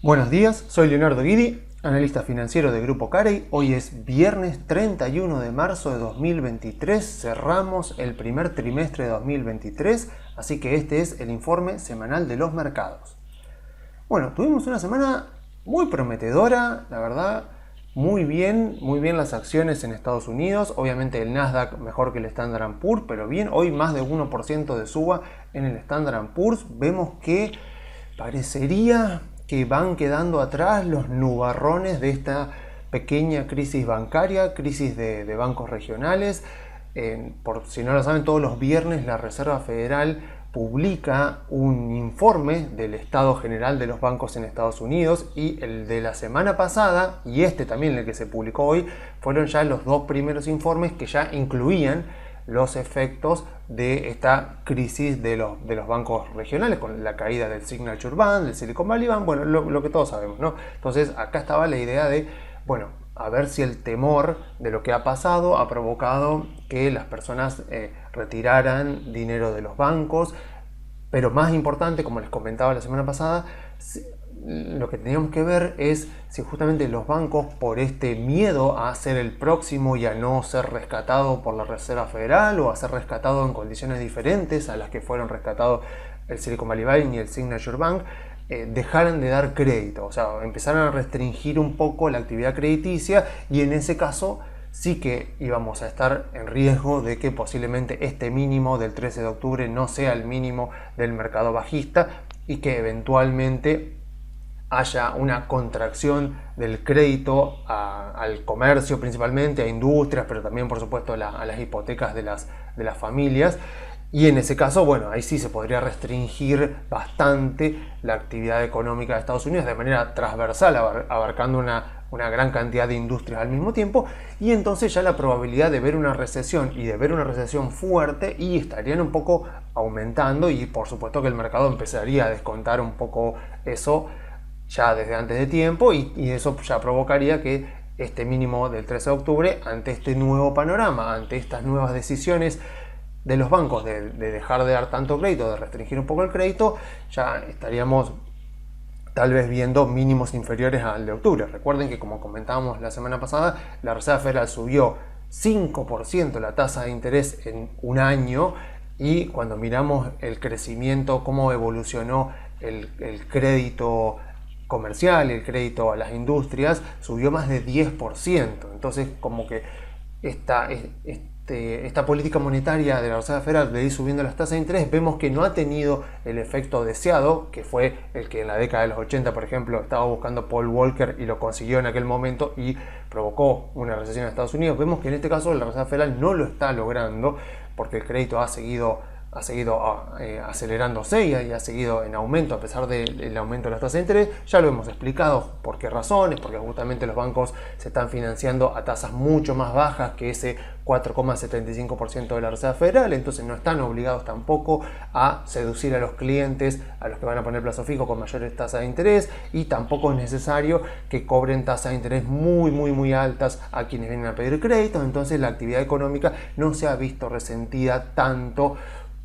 Buenos días, soy Leonardo Guidi, analista financiero de Grupo Carey. Hoy es viernes 31 de marzo de 2023, cerramos el primer trimestre de 2023, así que este es el informe semanal de los mercados. Bueno, tuvimos una semana muy prometedora, la verdad, muy bien las acciones en Estados Unidos, obviamente el Nasdaq mejor que el Standard & Poor's, pero bien, hoy más de 1% de suba en el Standard & Poor's, vemos que parecería que van quedando atrás los nubarrones de esta pequeña crisis bancaria, crisis de bancos regionales. Por si no lo saben, todos los viernes la Reserva Federal publica un informe del estado general de los bancos en Estados Unidos, y el de la semana pasada y este también, el que se publicó hoy, fueron ya los dos primeros informes que ya incluían los efectos de esta crisis de los bancos regionales, con la caída del Signature Bank, del Silicon Valley Bank, bueno, lo que todos sabemos, ¿no? Entonces acá estaba la idea de, bueno, a ver si el temor de lo que ha pasado ha provocado que las personas retiraran dinero de los bancos, pero más importante, como les comentaba la semana pasada, lo que teníamos que ver es si justamente los bancos, por este miedo a ser el próximo y a no ser rescatado por la Reserva Federal o a ser rescatado en condiciones diferentes a las que fueron rescatados el Silicon Valley Bank y el Signature Bank, dejaran de dar crédito, o sea, empezaron a restringir un poco la actividad crediticia, y en ese caso sí que íbamos a estar en riesgo de que posiblemente este mínimo del 13 de octubre no sea el mínimo del mercado bajista y que eventualmente haya una contracción del crédito al comercio, principalmente a industrias, pero también por supuesto a las hipotecas de las familias. Y en ese caso, bueno, ahí sí se podría restringir bastante la actividad económica de Estados Unidos de manera transversal, abarcando una gran cantidad de industrias al mismo tiempo, y entonces ya la probabilidad de ver una recesión, y de ver una recesión fuerte, y estarían un poco aumentando, y por supuesto que el mercado empezaría a descontar un poco eso ya desde antes de tiempo, y eso ya provocaría que este mínimo del 13 de octubre, ante este nuevo panorama, ante estas nuevas decisiones de los bancos de dejar de dar tanto crédito, de restringir un poco el crédito, ya estaríamos tal vez viendo mínimos inferiores al de octubre. Recuerden que, como comentábamos la semana pasada, la Reserva Federal subió 5% la tasa de interés en un año, y cuando miramos el crecimiento, cómo evolucionó el crédito comercial, el crédito a las industrias, subió más de 10%. Entonces, como que esta política monetaria de la Reserva Federal de ir subiendo las tasas de interés, vemos que no ha tenido el efecto deseado, que fue el que en la década de los 80, por ejemplo, estaba buscando Paul Volcker y lo consiguió en aquel momento y provocó una recesión en Estados Unidos. Vemos que en este caso la Reserva Federal no lo está logrando, porque el crédito ha seguido acelerándose y ha seguido en aumento a pesar del aumento de las tasas de interés. Ya lo hemos explicado por qué razones, porque justamente los bancos se están financiando a tasas mucho más bajas que ese 4,75% de la Reserva Federal, entonces no están obligados tampoco a seducir a los clientes, a los que van a poner plazo fijo, con mayores tasas de interés, y tampoco es necesario que cobren tasas de interés muy altas a quienes vienen a pedir créditos. Entonces la actividad económica no se ha visto resentida tanto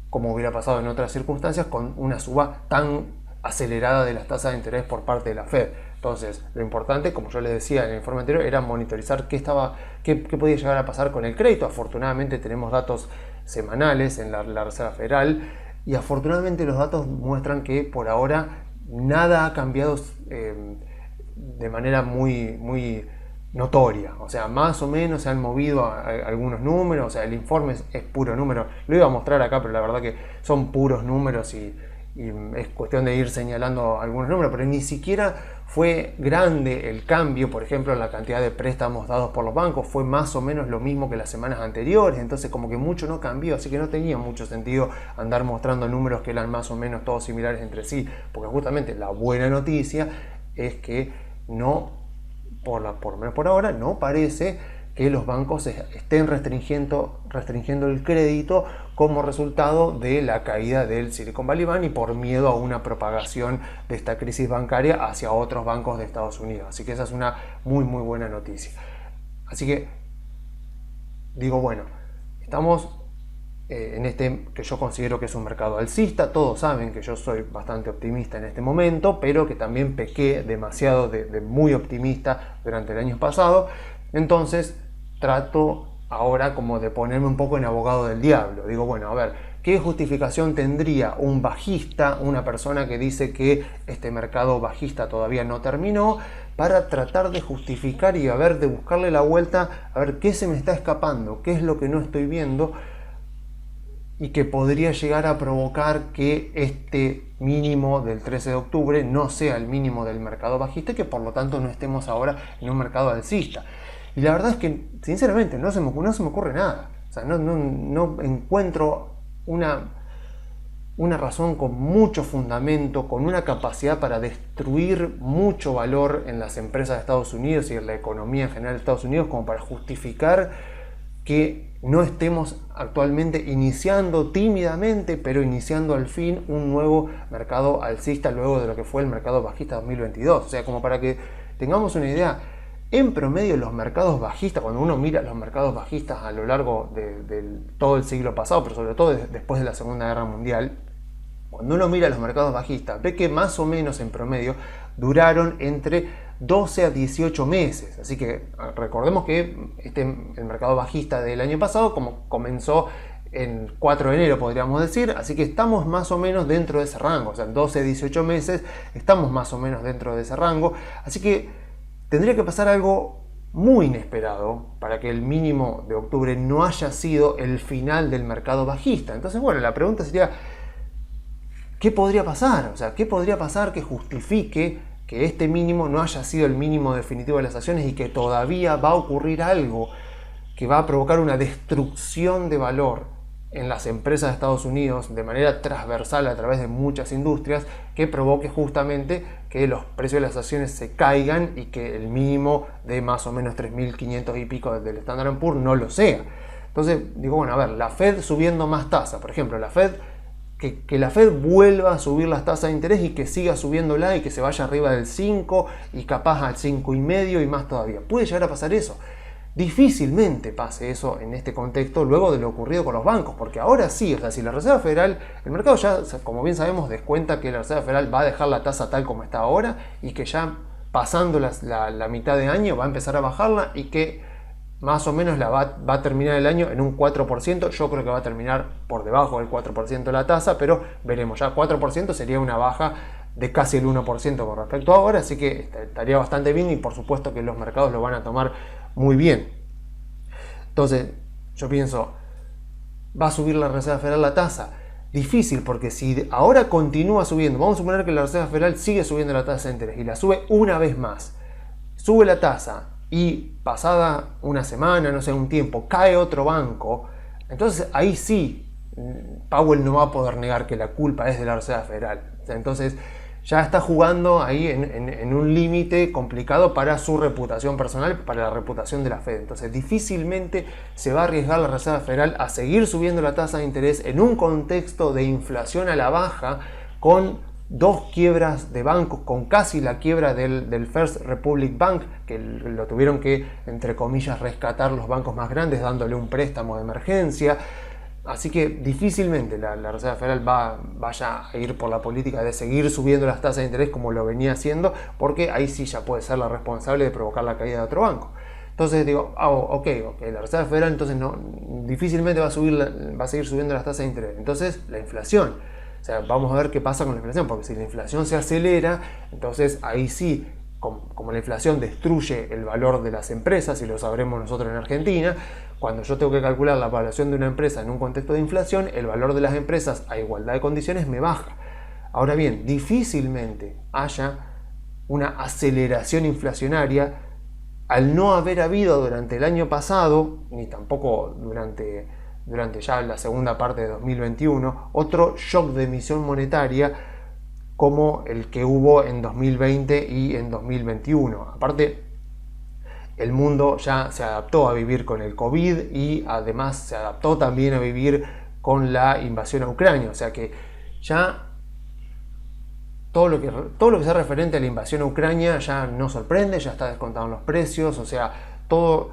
como hubiera pasado en otras circunstancias, con una suba tan acelerada de las tasas de interés por parte de la Fed. Entonces, lo importante, como yo les decía en el informe anterior, era monitorizar qué podía llegar a pasar con el crédito. Afortunadamente tenemos datos semanales en la Reserva Federal, y afortunadamente los datos muestran que por ahora nada ha cambiado de manera muy notoria. O sea, más o menos se han movido algunos números, o sea, el informe es puro número. Lo iba a mostrar acá, pero la verdad que son puros números, y es cuestión de ir señalando algunos números, pero ni siquiera fue grande el cambio. Por ejemplo, en la cantidad de préstamos dados por los bancos fue más o menos lo mismo que las semanas anteriores, entonces como que mucho no cambió, así que no tenía mucho sentido andar mostrando números que eran más o menos todos similares entre sí, porque justamente la buena noticia es que no, por lo menos por ahora, no parece que los bancos estén restringiendo el crédito como resultado de la caída del Silicon Valley Bank y por miedo a una propagación de esta crisis bancaria hacia otros bancos de Estados Unidos. Así que esa es una muy buena noticia. Así que digo, bueno, estamos en este que yo considero que es un mercado alcista. Todos saben que yo soy bastante optimista en este momento, pero que también pequé demasiado de muy optimista durante el año pasado. Entonces trato ahora como de ponerme un poco en abogado del diablo. Digo, bueno, a ver, ¿qué justificación tendría un bajista, una persona que dice que este mercado bajista todavía no terminó, para tratar de justificar y a ver, de buscarle la vuelta, a ver qué se me está escapando, qué es lo que no estoy viendo y que podría llegar a provocar que este mínimo del 13 de octubre no sea el mínimo del mercado bajista y que por lo tanto no estemos ahora en un mercado alcista? Y la verdad es que, sinceramente, no se me ocurre nada. O sea, no encuentro una razón con mucho fundamento, con una capacidad para destruir mucho valor en las empresas de Estados Unidos y en la economía en general de Estados Unidos, como para justificar que no estemos actualmente iniciando tímidamente, pero iniciando al fin un nuevo mercado alcista luego de lo que fue el mercado bajista 2022. O sea, como para que tengamos una idea, en promedio los mercados bajistas, cuando uno mira los mercados bajistas a lo largo de todo el siglo pasado, pero sobre todo después de la Segunda Guerra Mundial, cuando uno mira los mercados bajistas, ve que más o menos en promedio duraron entre 12 a 18 meses. Así que recordemos que el mercado bajista del año pasado como comenzó en 4 de enero, podríamos decir, así que estamos más o menos dentro de ese rango, o sea, 12 a 18 meses, estamos más o menos dentro de ese rango, así que tendría que pasar algo muy inesperado para que el mínimo de octubre no haya sido el final del mercado bajista. Entonces, bueno, la pregunta sería, ¿qué podría pasar? O sea, ¿qué podría pasar que justifique que este mínimo no haya sido el mínimo definitivo de las acciones y que todavía va a ocurrir algo que va a provocar una destrucción de valor en las empresas de Estados Unidos de manera transversal a través de muchas industrias, que provoque justamente que los precios de las acciones se caigan y que el mínimo de más o menos 3.500 y pico del Standard & Poor's no lo sea? Entonces digo, bueno, a ver, la Fed subiendo más tasas, por ejemplo, la Fed, que la Fed vuelva a subir las tasas de interés y que siga subiéndola y que se vaya arriba del 5 y capaz al 5,5 y más todavía. ¿Puede llegar a pasar eso? Difícilmente pase eso en este contexto luego de lo ocurrido con los bancos, porque ahora sí, o sea, si la Reserva Federal, el mercado ya, como bien sabemos, descuenta que la Reserva Federal va a dejar la tasa tal como está ahora y que ya pasando la mitad de año va a empezar a bajarla y que más o menos va a terminar el año en un 4%, yo creo que va a terminar por debajo del 4% la tasa, pero veremos, ya 4% sería una baja de casi el 1% con respecto a ahora, así que estaría bastante bien y por supuesto que los mercados lo van a tomar muy bien. Entonces yo pienso, ¿va a subir la Reserva Federal la tasa? Difícil, porque si ahora continúa subiendo, vamos a suponer que la Reserva Federal sigue subiendo la tasa de interés y la sube una vez más, sube la tasa y pasada una semana, no sé, un tiempo, cae otro banco, entonces ahí sí Powell no va a poder negar que la culpa es de la Reserva Federal. Entonces ya está jugando ahí en un límite complicado para su reputación personal, para la reputación de la Fed. Entonces difícilmente se va a arriesgar la Reserva Federal a seguir subiendo la tasa de interés en un contexto de inflación a la baja, con 2 quiebras de bancos, con casi la quiebra del First Republic Bank, que lo tuvieron que, entre comillas, rescatar los bancos más grandes dándole un préstamo de emergencia. Así que difícilmente la Reserva Federal vaya a ir por la política de seguir subiendo las tasas de interés como lo venía haciendo, porque ahí sí ya puede ser la responsable de provocar la caída de otro banco. Entonces digo, ok, la Reserva Federal entonces difícilmente va a seguir subiendo las tasas de interés. Entonces la inflación, o sea, vamos a ver qué pasa con la inflación, porque si la inflación se acelera, entonces ahí sí, como la inflación destruye el valor de las empresas, y lo sabremos nosotros en Argentina, cuando yo tengo que calcular la valoración de una empresa en un contexto de inflación, el valor de las empresas a igualdad de condiciones me baja. Ahora bien, difícilmente haya una aceleración inflacionaria al no haber habido durante el año pasado, ni tampoco durante ya la segunda parte de 2021, otro shock de emisión monetaria como el que hubo en 2020 y en 2021. Aparte, el mundo ya se adaptó a vivir con el COVID y además se adaptó también a vivir con la invasión a Ucrania. O sea que ya todo lo que sea referente a la invasión a Ucrania ya no sorprende, ya está descontado en los precios. O sea, todo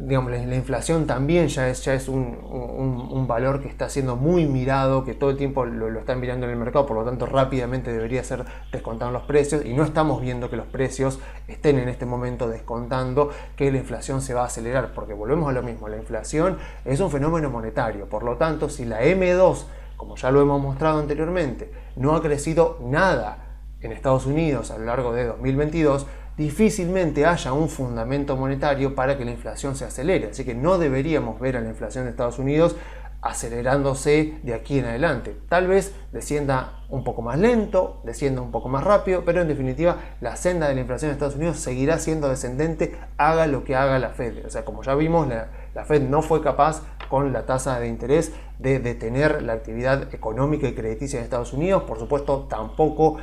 digamos, la inflación también ya es un valor que está siendo muy mirado, que todo el tiempo lo están mirando en el mercado, por lo tanto rápidamente debería ser descontado en los precios, y no estamos viendo que los precios estén en este momento descontando que la inflación se va a acelerar, porque volvemos a lo mismo, la inflación es un fenómeno monetario, por lo tanto si la M2, como ya lo hemos mostrado anteriormente, no ha crecido nada en Estados Unidos a lo largo de 2022, difícilmente haya un fundamento monetario para que la inflación se acelere. Así que no deberíamos ver a la inflación de Estados Unidos acelerándose de aquí en adelante. Tal vez descienda un poco más lento, descienda un poco más rápido, pero en definitiva la senda de la inflación de Estados Unidos seguirá siendo descendente, haga lo que haga la Fed. O sea, como ya vimos, la Fed no fue capaz con la tasa de interés de detener la actividad económica y crediticia de Estados Unidos. Por supuesto, tampoco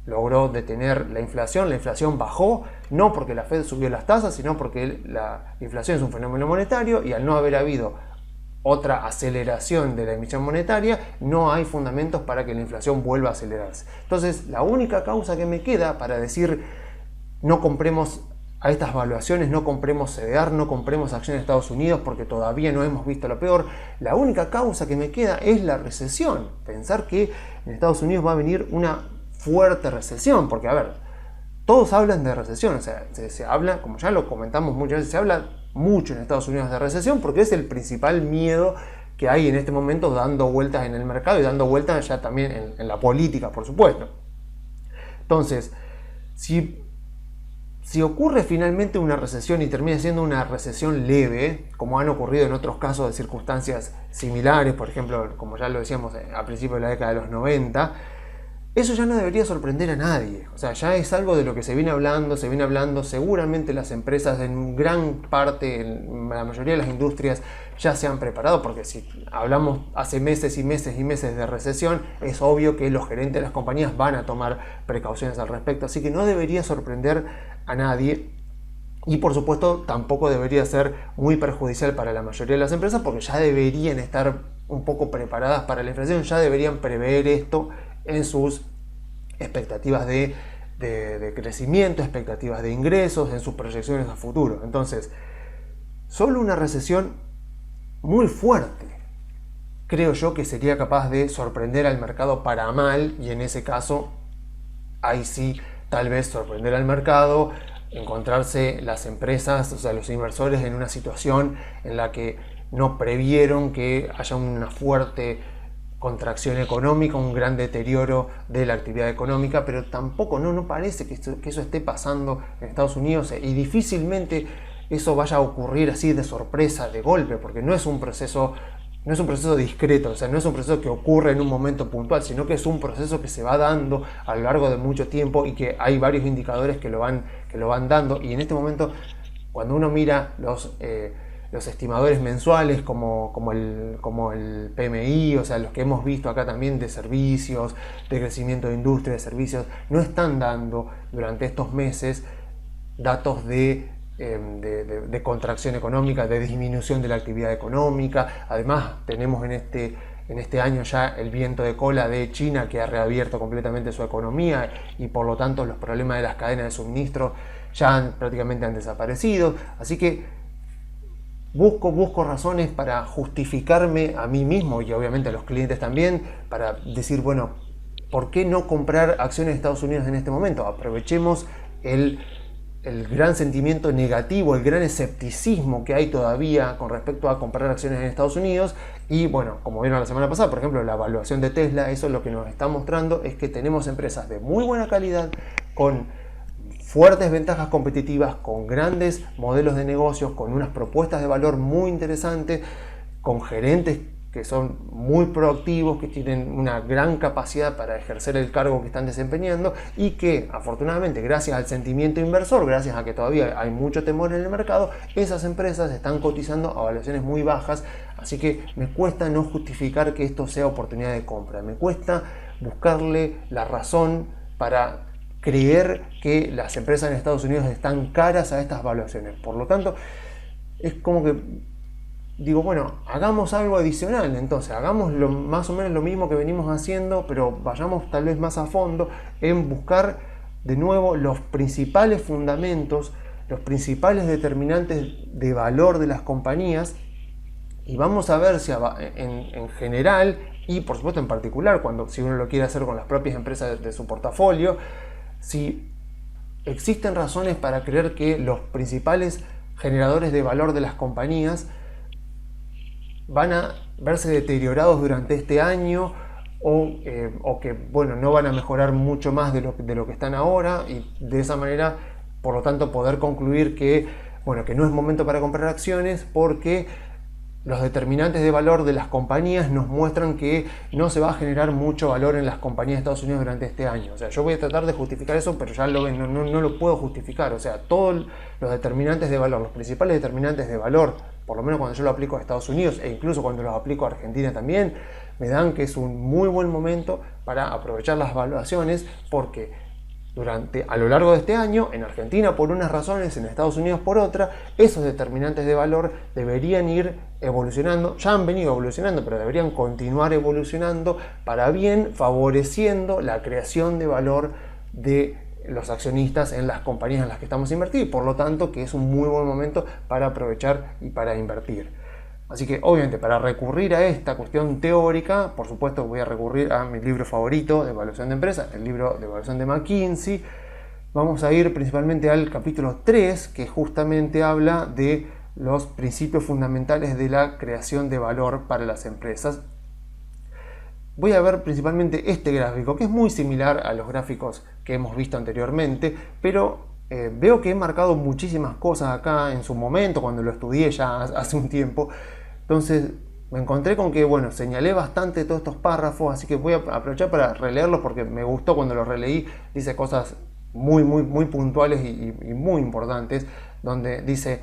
logró detener la inflación. La inflación bajó, no porque la Fed subió las tasas, sino porque la inflación es un fenómeno monetario y al no haber habido otra aceleración de la emisión monetaria, no hay fundamentos para que la inflación vuelva a acelerarse. Entonces, la única causa que me queda para decir no compremos a estas valuaciones, no compremos CDR, no compremos acciones de Estados Unidos porque todavía no hemos visto lo peor, la única causa que me queda es la recesión. Pensar que en Estados Unidos va a venir una fuerte recesión, porque a ver, todos hablan de recesión, o sea, se habla, como ya lo comentamos muchas veces, se habla mucho en Estados Unidos de recesión porque es el principal miedo que hay en este momento dando vueltas en el mercado y dando vueltas ya también en la política, por supuesto. Entonces, si ocurre finalmente una recesión y termina siendo una recesión leve, como han ocurrido en otros casos de circunstancias similares, por ejemplo, como ya lo decíamos a principios de la década de los 90, eso ya no debería sorprender a nadie. O sea, ya es algo de lo que se viene hablando, seguramente las empresas en gran parte, en la mayoría de las industrias ya se han preparado, porque si hablamos hace meses y meses y meses de recesión, es obvio que los gerentes de las compañías van a tomar precauciones al respecto, así que no debería sorprender a nadie. Y por supuesto tampoco debería ser muy perjudicial para la mayoría de las empresas, porque ya deberían estar un poco preparadas para la inflación, ya deberían prever esto en sus expectativas de crecimiento, expectativas de ingresos, en sus proyecciones a futuro. Entonces, solo una recesión muy fuerte creo yo que sería capaz de sorprender al mercado para mal, y en ese caso, ahí sí, tal vez sorprender al mercado, encontrarse las empresas, o sea, los inversores en una situación en la que no previeron que haya una fuerte contracción económica, un gran deterioro de la actividad económica, pero tampoco no parece que eso esté pasando en Estados Unidos, y difícilmente eso vaya a ocurrir así de sorpresa, de golpe, porque no es un proceso discreto, o sea, no es un proceso que ocurre en un momento puntual, sino que es un proceso que se va dando a lo largo de mucho tiempo y que hay varios indicadores que lo van dando, y en este momento, cuando uno mira los estimadores mensuales como el PMI, o sea, los que hemos visto acá también de servicios, de crecimiento de industria, de servicios, no están dando durante estos meses datos de contracción económica, de disminución de la actividad económica. Además, tenemos en este año ya el viento de cola de China, que ha reabierto completamente su economía, y por lo tanto los problemas de las cadenas de suministro ya prácticamente han desaparecido. Así que busco razones para justificarme a mí mismo y obviamente a los clientes también, para decir, bueno, ¿por qué no comprar acciones de Estados Unidos en este momento? Aprovechemos el gran sentimiento negativo, el gran escepticismo que hay todavía con respecto a comprar acciones en Estados Unidos. Y bueno, como vieron la semana pasada, por ejemplo, la evaluación de Tesla, eso lo que nos está mostrando es que tenemos empresas de muy buena calidad, con fuertes ventajas competitivas, con grandes modelos de negocios, con unas propuestas de valor muy interesantes, con gerentes que son muy proactivos, que tienen una gran capacidad para ejercer el cargo que están desempeñando, y que afortunadamente, gracias al sentimiento inversor, gracias a que todavía hay mucho temor en el mercado, esas empresas están cotizando a valuaciones muy bajas. Así que me cuesta no justificar que esto sea oportunidad de compra, me cuesta buscarle la razón para creer que las empresas en Estados Unidos están caras a estas valuaciones. Por lo tanto, es como que digo, bueno, hagamos algo adicional, entonces hagamos más o menos lo mismo que venimos haciendo, pero vayamos tal vez más a fondo en buscar de nuevo los principales fundamentos, los principales determinantes de valor de las compañías y vamos a ver si en general y por supuesto en particular, si uno lo quiere hacer con las propias empresas de su portafolio, si existen razones para creer que los principales generadores de valor de las compañías van a verse deteriorados durante este año o que bueno, no van a mejorar mucho más de lo que están ahora, y de esa manera, por lo tanto, poder concluir que, bueno, que no es momento para comprar acciones porque los determinantes de valor de las compañías nos muestran que no se va a generar mucho valor en las compañías de Estados Unidos durante este año. O sea, yo voy a tratar de justificar eso, pero ya lo ven, no lo puedo justificar. O sea, todos los determinantes de valor, los principales determinantes de valor, por lo menos cuando yo lo aplico a Estados Unidos e incluso cuando los aplico a Argentina también, me dan que es un muy buen momento para aprovechar las valuaciones, porque a lo largo de este año, en Argentina por unas razones, en Estados Unidos por otra, esos determinantes de valor deberían ir evolucionando, ya han venido evolucionando, pero deberían continuar evolucionando para bien, favoreciendo la creación de valor de los accionistas en las compañías en las que estamos invertidos, y por lo tanto que es un muy buen momento para aprovechar y para invertir. Así que obviamente para recurrir a esta cuestión teórica, por supuesto voy a recurrir a mi libro favorito de evaluación de empresas, el libro de evaluación de McKinsey. Vamos a ir principalmente al capítulo 3, que justamente habla de los principios fundamentales de la creación de valor para las empresas. Voy a ver principalmente este gráfico, que es muy similar a los gráficos que hemos visto anteriormente, pero veo que he marcado muchísimas cosas acá en su momento, cuando lo estudié ya hace un tiempo. Entonces me encontré con que, bueno, señalé bastante todos estos párrafos, así que voy a aprovechar para releerlos porque me gustó cuando los releí. Dice cosas muy puntuales y muy importantes, donde dice: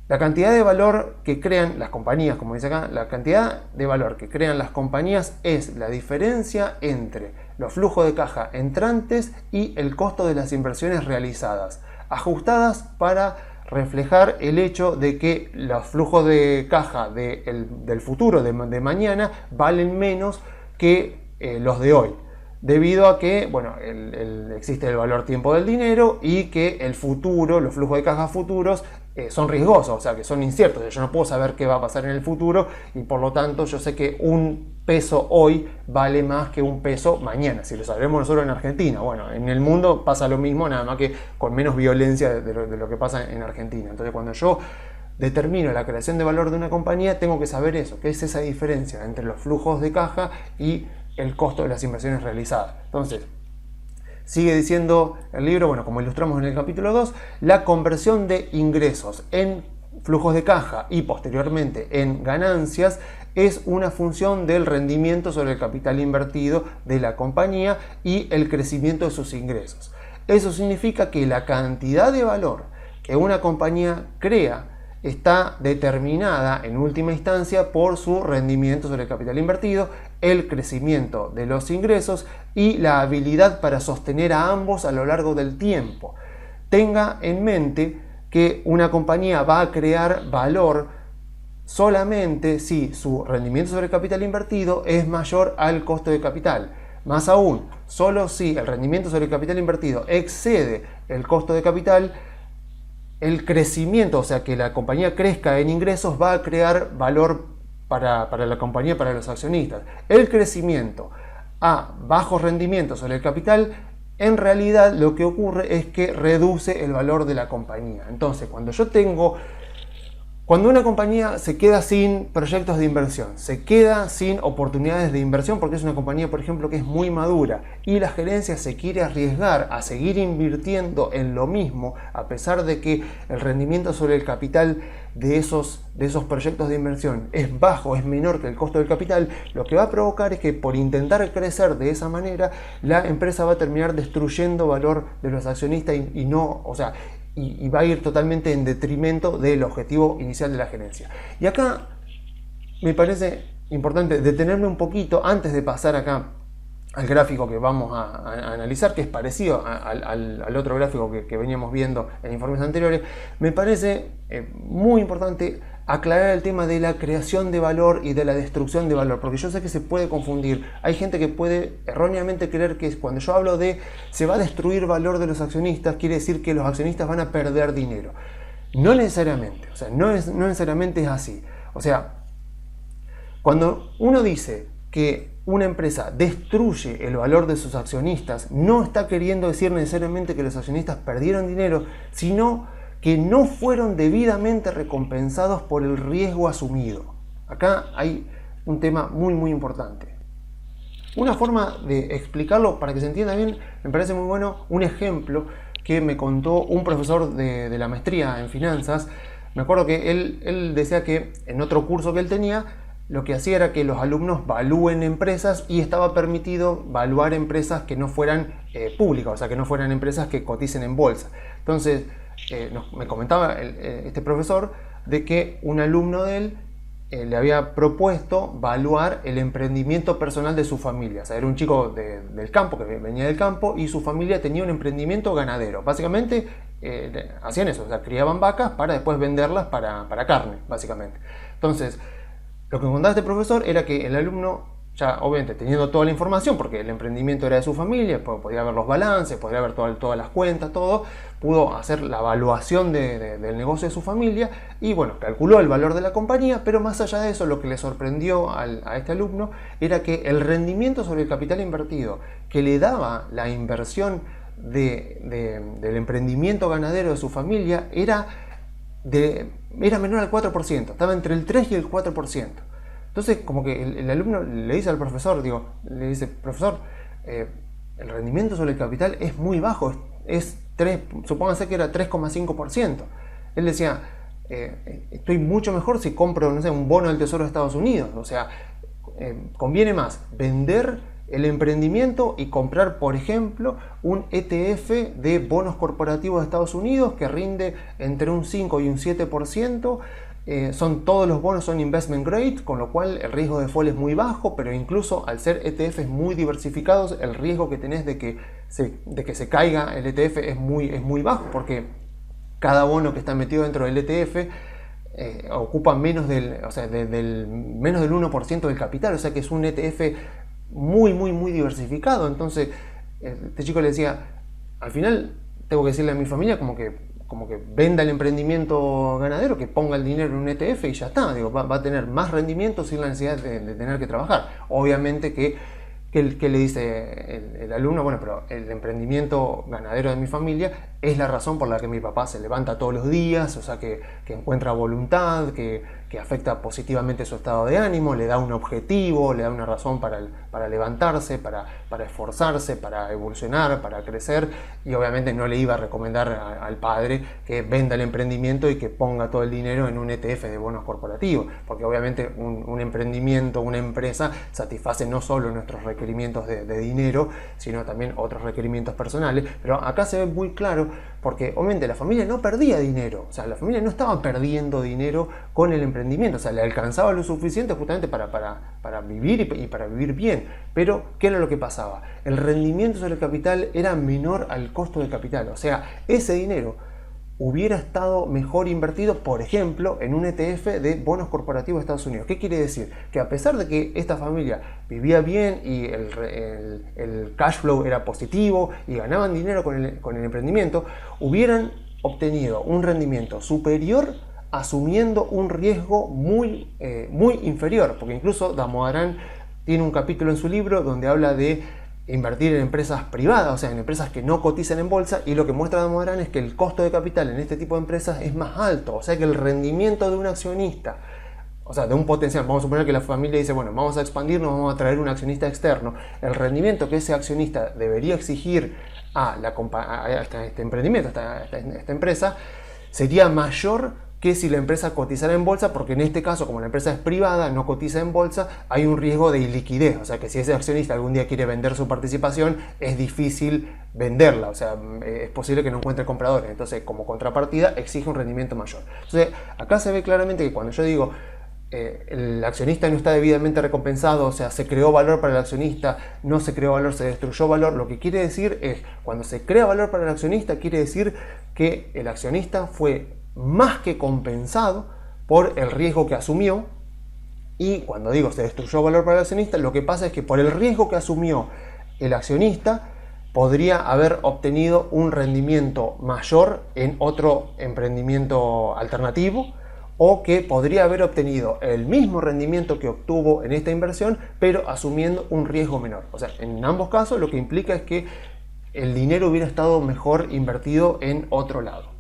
la cantidad de valor que crean las compañías, como dice acá, la cantidad de valor que crean las compañías es la diferencia entre los flujos de caja entrantes y el costo de las inversiones realizadas, ajustadas para reflejar el hecho de que los flujos de caja del futuro, de mañana, valen menos que los de hoy, debido a que, bueno, existe el valor tiempo del dinero y que el futuro, los flujos de caja futuros son riesgosos, o sea que son inciertos. Yo no puedo saber qué va a pasar en el futuro y por lo tanto yo sé que un peso hoy vale más que un peso mañana. Si lo sabremos nosotros en Argentina, bueno, en el mundo pasa lo mismo, nada más que con menos violencia de lo que pasa en Argentina. Entonces cuando yo determino la creación de valor de una compañía, tengo que saber eso, qué es esa diferencia entre los flujos de caja y el costo de las inversiones realizadas. Entonces, sigue diciendo el libro, bueno, como ilustramos en el capítulo 2, la conversión de ingresos en flujos de caja y posteriormente en ganancias es una función del rendimiento sobre el capital invertido de la compañía y el crecimiento de sus ingresos. Eso significa que la cantidad de valor que una compañía crea está determinada en última instancia por su rendimiento sobre el capital invertido, el crecimiento de los ingresos y la habilidad para sostener a ambos a lo largo del tiempo. Tenga en mente que una compañía va a crear valor solamente si su rendimiento sobre el capital invertido es mayor al costo de capital. Más aún, solo si el rendimiento sobre el capital invertido excede el costo de capital, el crecimiento, o sea que la compañía crezca en ingresos, va a crear valor para la compañía, para los accionistas. El crecimiento a bajos rendimientos sobre el capital, en realidad lo que ocurre es que reduce el valor de la compañía. Entonces, cuando una compañía se queda sin proyectos de inversión, se queda sin oportunidades de inversión porque es una compañía, por ejemplo, que es muy madura y la gerencia se quiere arriesgar a seguir invirtiendo en lo mismo, a pesar de que el rendimiento sobre el capital de esos proyectos de inversión es bajo, es menor que el costo del capital, lo que va a provocar es que por intentar crecer de esa manera, la empresa va a terminar destruyendo valor de los accionistas y va a ir totalmente en detrimento del objetivo inicial de la gerencia. Y acá me parece importante detenerme un poquito antes de pasar acá al gráfico que vamos a analizar, que es parecido al otro gráfico que veníamos viendo en informes anteriores, me parece muy importante aclarar el tema de la creación de valor y de la destrucción de valor, porque yo sé que se puede confundir. Hay gente que puede erróneamente creer que cuando yo hablo de se va a destruir valor de los accionistas, quiere decir que los accionistas van a perder dinero. No necesariamente, o sea, no necesariamente es así. O sea, cuando uno dice que una empresa destruye el valor de sus accionistas, no está queriendo decir necesariamente que los accionistas perdieron dinero, sino que no fueron debidamente recompensados por el riesgo asumido. Acá hay un tema muy importante. Una forma de explicarlo para que se entienda bien, me parece muy bueno, un ejemplo que me contó un profesor de la maestría en finanzas. Me acuerdo que él decía que en otro curso que él tenía, lo que hacía era que los alumnos valúen empresas y estaba permitido valuar empresas que no fueran públicas, o sea, que no fueran empresas que coticen en bolsa. Entonces, me comentaba este profesor de que un alumno de él le había propuesto valuar el emprendimiento personal de su familia. O sea, era un chico del campo, que venía del campo, y su familia tenía un emprendimiento ganadero. Básicamente hacían eso, o sea, criaban vacas para después venderlas para carne, básicamente. Entonces, lo que contaba este profesor era que el alumno, ya obviamente teniendo toda la información, porque el emprendimiento era de su familia, podía ver los balances, podía ver todas las cuentas, todo, pudo hacer la evaluación del negocio de su familia y bueno, calculó el valor de la compañía, pero más allá de eso, lo que le sorprendió a este alumno era que el rendimiento sobre el capital invertido que le daba la inversión del emprendimiento ganadero de su familia era menor al 4%, estaba entre el 3 y el 4%. Entonces, como que el alumno le dice al profesor, le dice, profesor, el rendimiento sobre el capital es muy bajo, supónganse que era 3,5%. Él decía, estoy mucho mejor si compro, no sé, un bono del Tesoro de Estados Unidos. O sea, conviene más vender el emprendimiento y comprar, por ejemplo, un ETF de bonos corporativos de Estados Unidos que rinde entre un 5 y un 7%. Todos los bonos son investment grade, con lo cual el riesgo de default es muy bajo, pero incluso al ser ETFs muy diversificados, el riesgo que tenés de que se caiga el ETF es muy bajo, porque cada bono que está metido dentro del ETF ocupa menos del 1% del capital, o sea que es un ETF muy diversificado. Entonces este chico le decía, al final tengo que decirle a mi familia como que venda el emprendimiento ganadero, que ponga el dinero en un ETF y ya está. Va a tener más rendimiento sin la necesidad de tener que trabajar. Obviamente que le dice el alumno, bueno, pero el emprendimiento ganadero de mi familia es la razón por la que mi papá se levanta todos los días, o sea que encuentra voluntad, que afecta positivamente su estado de ánimo, le da un objetivo, le da una razón para levantarse, para esforzarse, para evolucionar, para crecer, y obviamente no le iba a recomendar al padre que venda el emprendimiento y que ponga todo el dinero en un ETF de bonos corporativos, porque obviamente un emprendimiento, una empresa, satisface no solo nuestros requerimientos de dinero, sino también otros requerimientos personales. Pero acá se ve muy claro, porque obviamente la familia no perdía dinero, o sea, la familia no estaba perdiendo dinero con el emprendimiento, o sea, le alcanzaba lo suficiente justamente para vivir y para vivir bien. Pero, ¿qué era lo que pasaba? El rendimiento sobre el capital era menor al costo del capital, o sea, ese dinero hubiera estado mejor invertido, por ejemplo, en un ETF de bonos corporativos de Estados Unidos. ¿Qué quiere decir? Que a pesar de que esta familia vivía bien y el cash flow era positivo y ganaban dinero con el emprendimiento, hubieran obtenido un rendimiento superior asumiendo un riesgo muy inferior, porque incluso Damodaran tiene un capítulo en su libro donde habla de invertir en empresas privadas, o sea, en empresas que no cotizan en bolsa, y lo que muestra Damodaran es que el costo de capital en este tipo de empresas es más alto, o sea que el rendimiento de un accionista, o sea, de un potencial, vamos a suponer que la familia dice, bueno, vamos a expandirnos, vamos a traer un accionista externo, el rendimiento que ese accionista debería exigir a este emprendimiento, a esta empresa, sería mayor que si la empresa cotizara en bolsa, porque en este caso, como la empresa es privada, no cotiza en bolsa, hay un riesgo de iliquidez, o sea que si ese accionista algún día quiere vender su participación, es difícil venderla, o sea, es posible que no encuentre compradores, entonces como contrapartida exige un rendimiento mayor. Entonces acá se ve claramente que cuando yo digo el accionista no está debidamente recompensado, o sea, se creó valor para el accionista, no se creó valor, se destruyó valor. Lo que quiere decir es, cuando se crea valor para el accionista, quiere decir que el accionista fue más que compensado por el riesgo que asumió. Y cuando digo se destruyó valor para el accionista, lo que pasa es que por el riesgo que asumió el accionista, podría haber obtenido un rendimiento mayor en otro emprendimiento alternativo, o que podría haber obtenido el mismo rendimiento que obtuvo en esta inversión, pero asumiendo un riesgo menor. O sea, en ambos casos lo que implica es que el dinero hubiera estado mejor invertido en otro lado.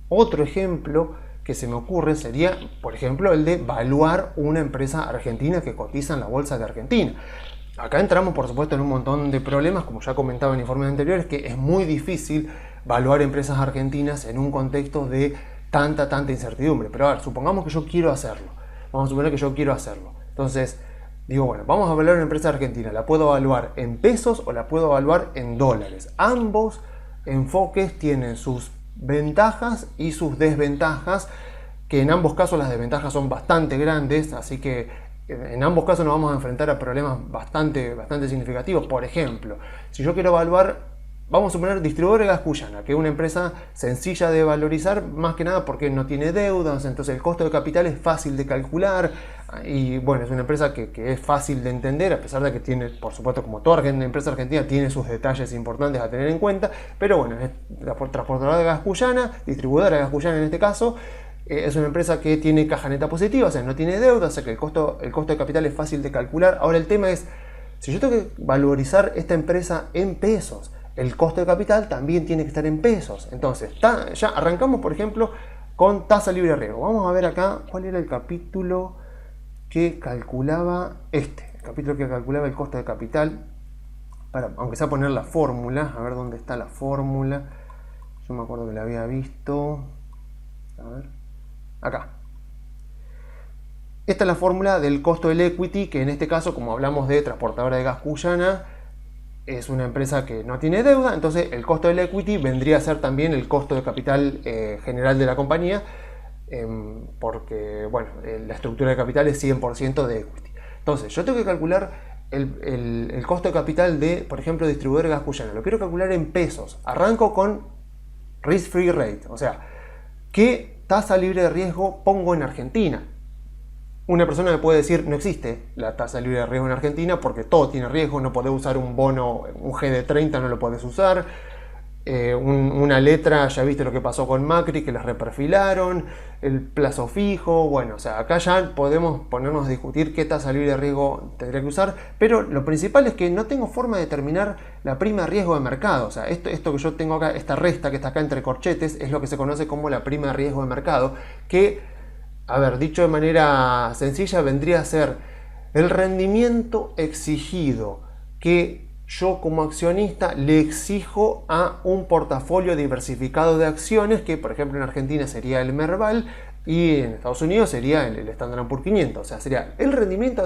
Otro ejemplo que se me ocurre sería, por ejemplo, el de valuar una empresa argentina que cotiza en la bolsa de Argentina. Acá entramos, por supuesto, en un montón de problemas, como ya comentaba en informes anteriores, que es muy difícil valuar empresas argentinas en un contexto de tanta incertidumbre. Pero a ver, supongamos que yo quiero hacerlo. Vamos a suponer que yo quiero hacerlo. Entonces, digo, bueno, vamos a evaluar una empresa argentina. ¿La puedo evaluar en pesos o la puedo evaluar en dólares? Ambos enfoques tienen sus ventajas y sus desventajas, que en ambos casos las desventajas son bastante grandes, así que en ambos casos nos vamos a enfrentar a problemas bastante significativos. Por ejemplo, si yo quiero evaluar, vamos a suponer Distribuidora de Gas Cuyana, que es una empresa sencilla de valorizar, más que nada porque no tiene deudas, entonces el costo de capital es fácil de calcular, y bueno, es una empresa que es fácil de entender, a pesar de que tiene, por supuesto, como toda empresa argentina, tiene sus detalles importantes a tener en cuenta, pero bueno, es la transportadora de gas Cuyana, distribuidora de gas Cuyana en este caso. Es una empresa que tiene caja neta positiva, o sea, no tiene deuda, o sea que el costo de capital es fácil de calcular. Ahora el tema es, si yo tengo que valorizar esta empresa en pesos, el costo de capital también tiene que estar en pesos. Entonces, ya arrancamos, por ejemplo, con tasa libre de riesgo. Vamos a ver acá cuál era el capítulo que calculaba el capítulo que calculaba el costo de capital. Aunque sea poner la fórmula, a ver dónde está la fórmula. Yo me acuerdo que la había visto. A ver. Acá. Esta es la fórmula del costo del equity, que en este caso, como hablamos de transportadora de gas Cuyana, es una empresa que no tiene deuda, entonces el costo del equity vendría a ser también el costo de capital general de la compañía, porque bueno, la estructura de capital es 100% de equity. Entonces yo tengo que calcular el costo de capital de, por ejemplo, Distribuidora de Gas Cuyana. Lo quiero calcular en pesos. Arranco con risk-free rate, o sea, ¿qué tasa libre de riesgo pongo en Argentina? Una persona me puede decir, no existe la tasa libre de riesgo en Argentina porque todo tiene riesgo, no podés usar un bono, un GD30 no lo podés usar, una letra, ya viste lo que pasó con Macri, que las reperfilaron, el plazo fijo, bueno, o sea, acá ya podemos ponernos a discutir qué tasa libre de riesgo tendría que usar, pero lo principal es que no tengo forma de determinar la prima de riesgo de mercado. O sea, esto que yo tengo acá, esta resta que está acá entre corchetes, es lo que se conoce como la prima de riesgo de mercado, que, a ver, dicho de manera sencilla, vendría a ser el rendimiento exigido que yo como accionista le exijo a un portafolio diversificado de acciones, que por ejemplo en Argentina sería el Merval y en Estados Unidos sería el Standard & Poor's 500. O sea, sería el rendimiento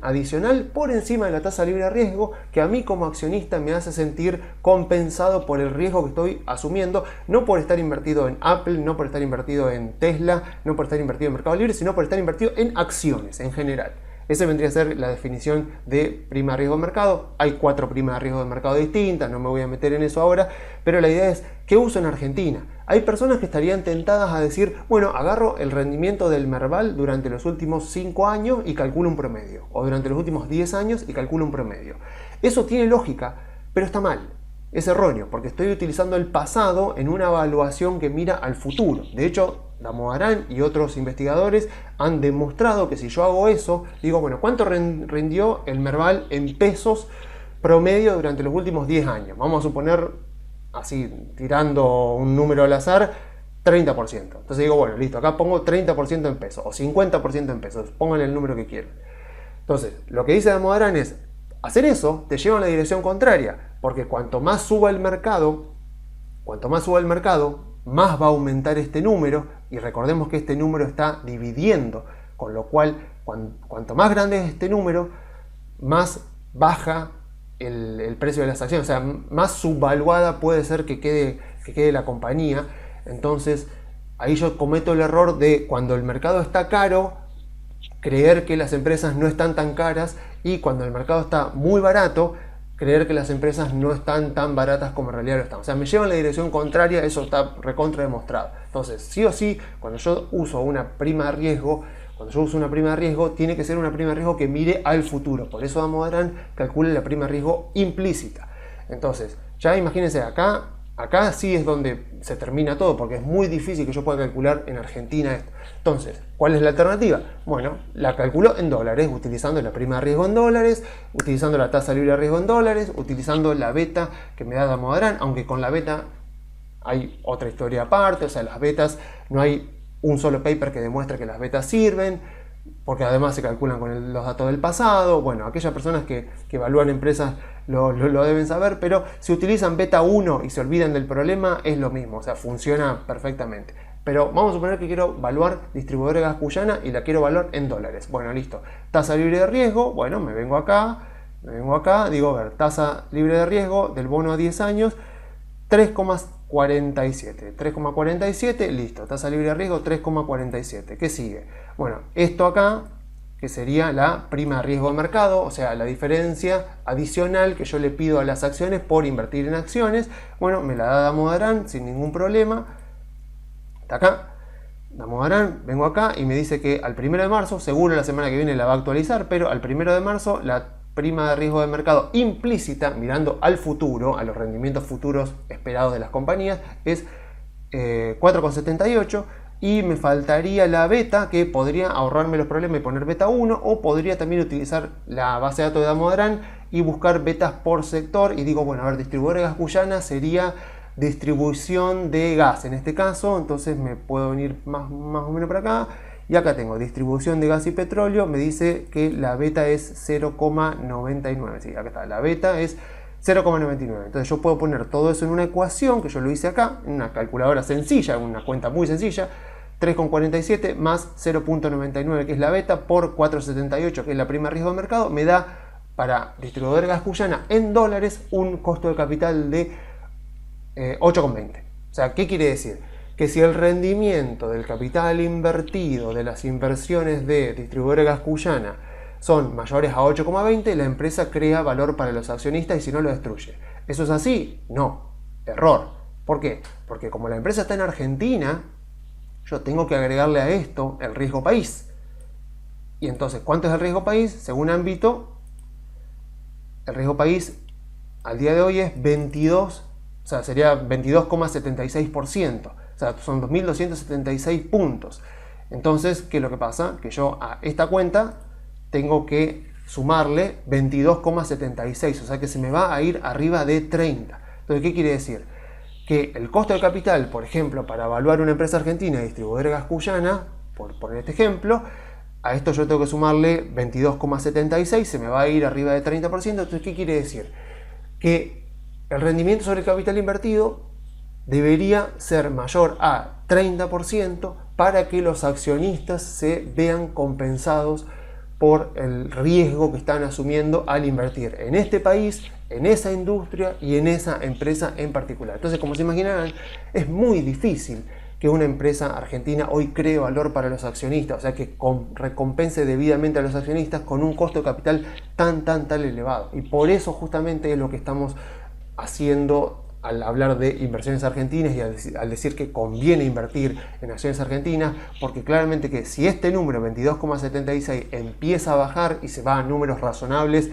adicional por encima de la tasa libre de riesgo, que a mí como accionista me hace sentir compensado por el riesgo que estoy asumiendo, no por estar invertido en Apple, no por estar invertido en Tesla, no por estar invertido en Mercado Libre, sino por estar invertido en acciones en general. Esa vendría a ser la definición de prima de riesgo de mercado. Hay 4 primas de riesgo de mercado distintas, no me voy a meter en eso ahora, pero la idea es, ¿qué uso en Argentina? Hay personas que estarían tentadas a decir, bueno, agarro el rendimiento del Merval durante los últimos 5 años y calculo un promedio, o durante los últimos 10 años y calculo un promedio. Eso tiene lógica, pero está mal. Es erróneo, porque estoy utilizando el pasado en una evaluación que mira al futuro. De hecho, Damodaran y otros investigadores han demostrado que si yo hago eso, digo, bueno, ¿cuánto rindió el Merval en pesos promedio durante los últimos 10 años? Vamos a suponer, así, tirando un número al azar, 30%. Entonces digo, bueno, listo, acá pongo 30% en pesos o 50% en pesos. Pongan el número que quieran. Entonces, lo que dice Damodaran es, hacer eso te lleva en la dirección contraria, porque cuanto más suba el mercado, más va a aumentar este número, y recordemos que este número está dividiendo, con lo cual cuanto más grande es este número, más baja el precio de las acciones, o sea, más subvaluada puede ser que quede la compañía. Entonces, ahí yo cometo el error de cuando el mercado está caro, creer que las empresas no están tan caras, y cuando el mercado está muy barato, creer que las empresas no están tan baratas como en realidad lo están. O sea, me lleva en la dirección contraria, eso está recontra demostrado. Entonces, sí o sí, cuando yo uso una prima de riesgo, tiene que ser una prima de riesgo que mire al futuro. Por eso Damodaran calcula la prima de riesgo implícita. Entonces, ya imagínense, acá sí es donde se termina todo, porque es muy difícil que yo pueda calcular en Argentina esto. Entonces, ¿cuál es la alternativa? Bueno, la calculo en dólares, utilizando la prima de riesgo en dólares, utilizando la tasa libre de riesgo en dólares, utilizando la beta que me da Damodaran, aunque con la beta hay otra historia aparte. O sea, las betas, no hay un solo paper que demuestre que las betas sirven, porque además se calculan con los datos del pasado. Bueno, aquellas personas que evalúan empresas lo deben saber, pero si utilizan beta 1 y se olvidan del problema, es lo mismo, o sea, funciona perfectamente. Pero vamos a suponer que quiero evaluar distribuidora de gas cuyana y la quiero evaluar en dólares. Bueno, listo. Tasa libre de riesgo, bueno, me vengo acá, digo, a ver, tasa libre de riesgo del bono a 10 años, 3,47, listo, tasa libre de riesgo 3,47. ¿Qué sigue? Bueno, esto acá, que sería la prima de riesgo de mercado, o sea, la diferencia adicional que yo le pido a las acciones por invertir en acciones. Bueno, me la da Damodaran sin ningún problema. Está acá, Damodaran, vengo acá y me dice que al 1 de marzo, seguro la semana que viene la va a actualizar, pero al 1 de marzo la prima de riesgo de mercado implícita, mirando al futuro, a los rendimientos futuros esperados de las compañías, es 4,78, y me faltaría la beta, que podría ahorrarme los problemas y poner beta 1, o podría también utilizar la base de datos de Damodaran y buscar betas por sector, y digo, bueno, a ver, distribuidora de gas cuyana sería distribución de gas en este caso, entonces me puedo venir más o menos por acá. Y acá tengo distribución de gas y petróleo, me dice que la beta es 0,99. Sí, acá está, la beta es 0,99. Entonces yo puedo poner todo eso en una ecuación, que yo lo hice acá, en una calculadora sencilla, una cuenta muy sencilla. 3,47 más 0,99, que es la beta, por 4,78, que es la prima de riesgo de mercado, me da para distribuidora de gas cuyana en dólares un costo de capital de 8,20. O sea, ¿qué quiere decir? Que si el rendimiento del capital invertido de las inversiones de distribuidora de gas cuyana son mayores a 8,20, la empresa crea valor para los accionistas y si no lo destruye. ¿Eso es así? No. Error. ¿Por qué? Porque como la empresa está en Argentina, yo tengo que agregarle a esto el riesgo país. Y entonces, ¿cuánto es el riesgo país? Según ámbito, el riesgo país al día de hoy es 22, o sea, sería 22,76%. O sea, son 2.276 puntos. Entonces, ¿qué es lo que pasa? Que yo a esta cuenta tengo que sumarle 22,76. O sea, que se me va a ir arriba de 30. Entonces, ¿qué quiere decir? Que el costo de capital, por ejemplo, para evaluar una empresa argentina distribuidora de gas cuyana, por poner este ejemplo, a esto yo tengo que sumarle 22,76. Se me va a ir arriba de 30%. Entonces, ¿qué quiere decir? Que el rendimiento sobre el capital invertido debería ser mayor a 30% para que los accionistas se vean compensados por el riesgo que están asumiendo al invertir en este país, en esa industria y en esa empresa en particular. Entonces, como se imaginarán, es muy difícil que una empresa argentina hoy cree valor para los accionistas, o sea, que recompense debidamente a los accionistas con un costo de capital tan elevado. Y por eso justamente es lo que estamos haciendo al hablar de inversiones argentinas y al decir que conviene invertir en acciones argentinas, porque claramente que si este número 22,76 empieza a bajar y se va a números razonables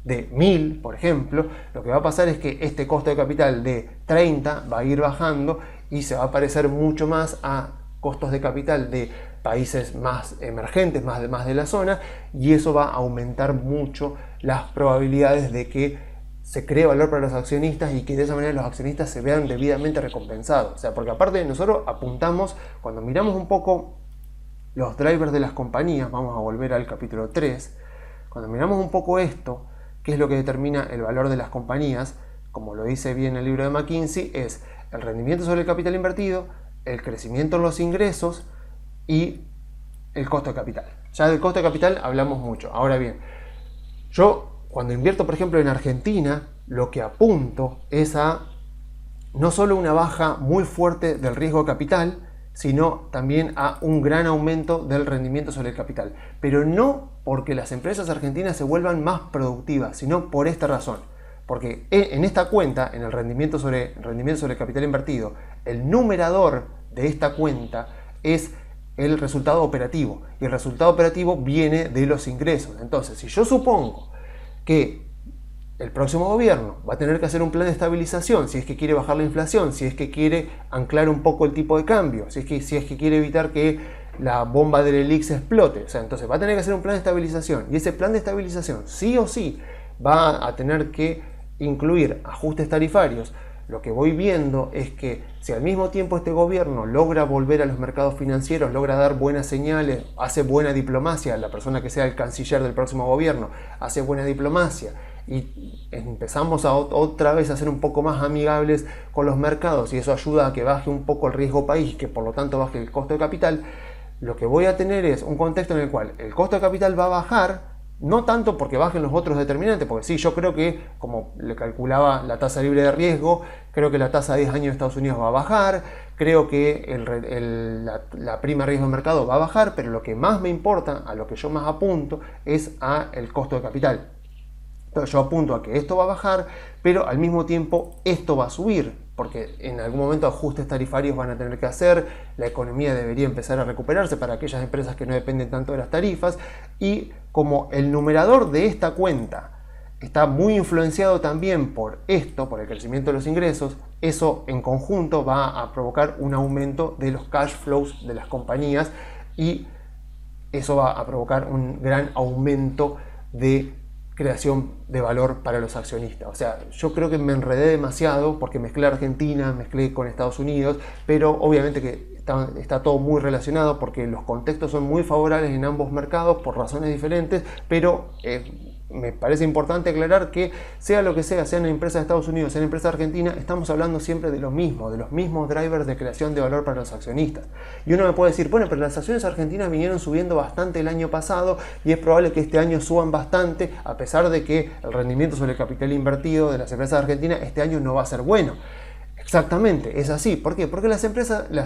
de 1000, por ejemplo, lo que va a pasar es que este costo de capital de 30 va a ir bajando y se va a parecer mucho más a costos de capital de países más emergentes, más de la zona, y eso va a aumentar mucho las probabilidades de que se cree valor para los accionistas y que de esa manera los accionistas se vean debidamente recompensados. O sea, porque aparte nosotros apuntamos, cuando miramos un poco los drivers de las compañías, vamos a volver al capítulo 3, cuando miramos un poco esto, qué es lo que determina el valor de las compañías, como lo dice bien el libro de McKinsey, es el rendimiento sobre el capital invertido, el crecimiento en los ingresos y el costo de capital. Ya del costo de capital hablamos mucho. Ahora bien, yo cuando invierto, por ejemplo, en Argentina, lo que apunto es a no solo una baja muy fuerte del riesgo de capital, sino también a un gran aumento del rendimiento sobre el capital. Pero no porque las empresas argentinas se vuelvan más productivas, sino por esta razón. Porque en esta cuenta, en el rendimiento sobre el capital invertido, el numerador de esta cuenta es el resultado operativo. Y el resultado operativo viene de los ingresos. Entonces, si yo supongo que el próximo gobierno va a tener que hacer un plan de estabilización, si es que quiere bajar la inflación, si es que quiere anclar un poco el tipo de cambio, si es que quiere evitar que la bomba del ELIX explote. O sea, entonces va a tener que hacer un plan de estabilización. Y ese plan de estabilización, sí o sí, va a tener que incluir ajustes tarifarios. Lo que voy viendo es que si al mismo tiempo este gobierno logra volver a los mercados financieros, logra dar buenas señales, hace buena diplomacia, la persona que sea el canciller del próximo gobierno hace buena diplomacia y empezamos a otra vez a ser un poco más amigables con los mercados y eso ayuda a que baje un poco el riesgo país, que por lo tanto baje el costo de capital, lo que voy a tener es un contexto en el cual el costo de capital va a bajar. No tanto porque bajen los otros determinantes, porque sí, yo creo que, como le calculaba la tasa libre de riesgo, creo que la tasa de 10 años de Estados Unidos va a bajar, creo que la prima de riesgo de mercado va a bajar, pero lo que más me importa, a lo que yo más apunto, es a el costo de capital. Entonces yo apunto a que esto va a bajar, pero al mismo tiempo esto va a subir, porque en algún momento ajustes tarifarios van a tener que hacer, la economía debería empezar a recuperarse para aquellas empresas que no dependen tanto de las tarifas, y como el numerador de esta cuenta está muy influenciado también por esto, por el crecimiento de los ingresos, eso en conjunto va a provocar un aumento de los cash flows de las compañías y eso va a provocar un gran aumento de creación de valor para los accionistas. O sea, yo creo que me enredé demasiado porque mezclé Argentina, mezclé con Estados Unidos, pero obviamente que está todo muy relacionado porque los contextos son muy favorables en ambos mercados por razones diferentes, pero me parece importante aclarar que sea lo que sea, sean empresas de Estados Unidos, sean empresas de Argentina, estamos hablando siempre de lo mismo, de los mismos drivers de creación de valor para los accionistas. Y uno me puede decir, bueno, pero las acciones argentinas vinieron subiendo bastante el año pasado y es probable que este año suban bastante, a pesar de que el rendimiento sobre el capital invertido de las empresas argentinas este año no va a ser bueno. Exactamente, es así. ¿Por qué? Porque las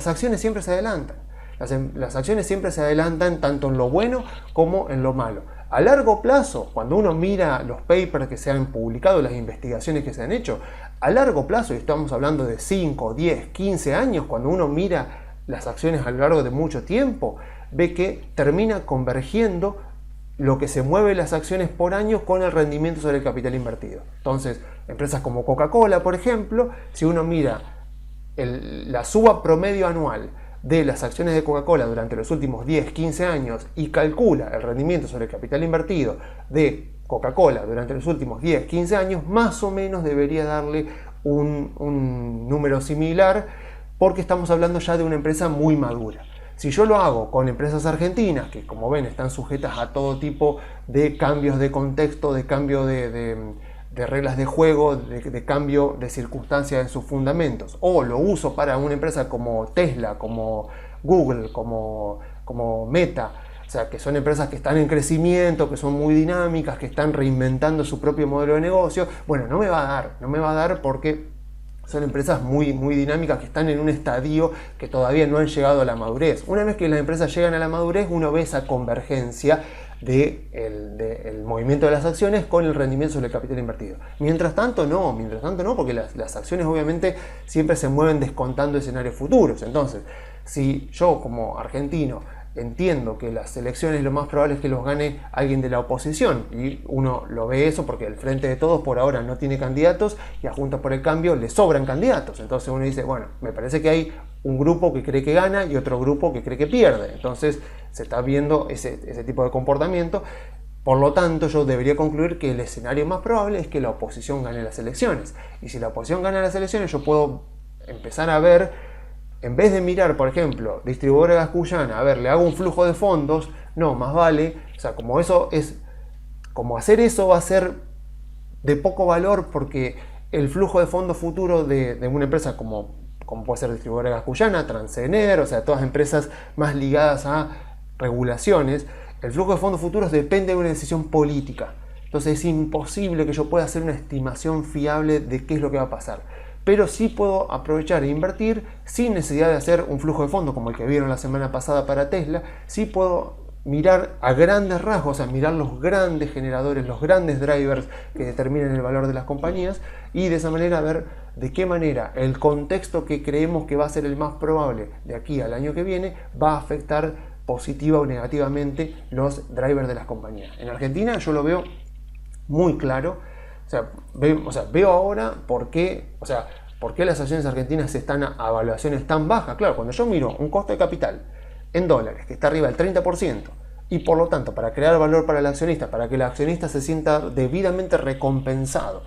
acciones siempre se adelantan. Las acciones siempre se adelantan tanto en lo bueno como en lo malo. A largo plazo, cuando uno mira los papers que se han publicado, las investigaciones que se han hecho, a largo plazo, y estamos hablando de 5, 10, 15 años, cuando uno mira las acciones a lo largo de mucho tiempo, ve que termina convergiendo lo que se mueve las acciones por año con el rendimiento sobre el capital invertido. Entonces, empresas como Coca-Cola, por ejemplo, si uno mira la suba promedio anual de las acciones de Coca-Cola durante los últimos 10, 15 años y calcula el rendimiento sobre el capital invertido de Coca-Cola durante los últimos 10, 15 años, más o menos debería darle un número similar porque estamos hablando ya de una empresa muy madura. Si yo lo hago con empresas argentinas, que como ven están sujetas a todo tipo de cambios de contexto, de cambio de reglas de juego, de cambio de circunstancias en sus fundamentos, o lo uso para una empresa como Tesla, como Google, como Meta, o sea, que son empresas que están en crecimiento, que son muy dinámicas, que están reinventando su propio modelo de negocio, bueno, no me va a dar porque son empresas muy dinámicas que están en un estadio que todavía no han llegado a la madurez. Una vez que las empresas llegan a la madurez, uno ve esa convergencia del movimiento de las acciones con el rendimiento sobre el capital invertido. Mientras tanto no, porque las acciones obviamente siempre se mueven descontando escenarios futuros. Entonces, si yo como argentino entiendo que las elecciones lo más probable es que los gane alguien de la oposición y uno lo ve eso porque el Frente de Todos por ahora no tiene candidatos y a Juntos por el Cambio le sobran candidatos, entonces uno dice, bueno, me parece que hay un grupo que cree que gana y otro grupo que cree que pierde, entonces se está viendo ese tipo de comportamiento. Por lo tanto, yo debería concluir que el escenario más probable es que la oposición gane las elecciones, y si la oposición gana las elecciones yo puedo empezar a ver, en vez de mirar, por ejemplo, distribuidora de gas Cuyana, a ver, le hago un flujo de fondos, no, más vale, o sea, como hacer eso va a ser de poco valor porque el flujo de fondos futuro de una empresa como puede ser distribuidora de gas Cuyana, Transener, o sea, todas empresas más ligadas a regulaciones, el flujo de fondos futuros depende de una decisión política. Entonces es imposible que yo pueda hacer una estimación fiable de qué es lo que va a pasar. pero sí puedo aprovechar e invertir sin necesidad de hacer un flujo de fondo como el que vieron la semana pasada para Tesla. Sí puedo mirar a grandes rasgos, o sea, mirar los grandes generadores, los grandes drivers que determinan el valor de las compañías, y de esa manera ver de qué manera el contexto que creemos que va a ser el más probable de aquí al año que viene va a afectar positiva o negativamente los drivers de las compañías. En Argentina yo lo veo muy claro. Veo ahora por qué las acciones argentinas están a evaluaciones tan bajas. Claro, cuando yo miro un costo de capital en dólares que está arriba del 30%, y por lo tanto, para crear valor para el accionista, para que el accionista se sienta debidamente recompensado,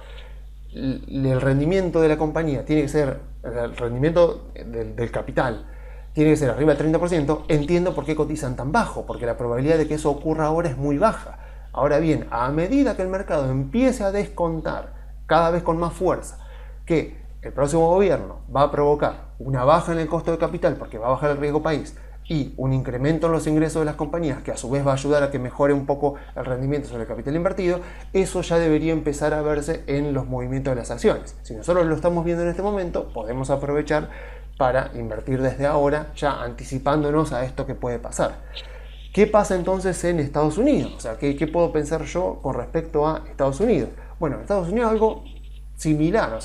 el rendimiento de la compañía tiene que ser, el rendimiento del capital tiene que ser arriba del 30%, entiendo por qué cotizan tan bajo, porque la probabilidad de que eso ocurra ahora es muy baja. Ahora bien, a medida que el mercado empiece a descontar cada vez con más fuerza que el próximo gobierno va a provocar una baja en el costo de capital porque va a bajar el riesgo país y un incremento en los ingresos de las compañías que a su vez va a ayudar a que mejore un poco el rendimiento sobre el capital invertido, eso ya debería empezar a verse en los movimientos de las acciones. Si nosotros lo estamos viendo en este momento, podemos aprovechar para invertir desde ahora, ya anticipándonos a esto que puede pasar. ¿Qué pasa entonces en Estados Unidos? O sea, ¿qué puedo pensar yo con respecto a Estados Unidos? Bueno, en Estados Unidos algo similar,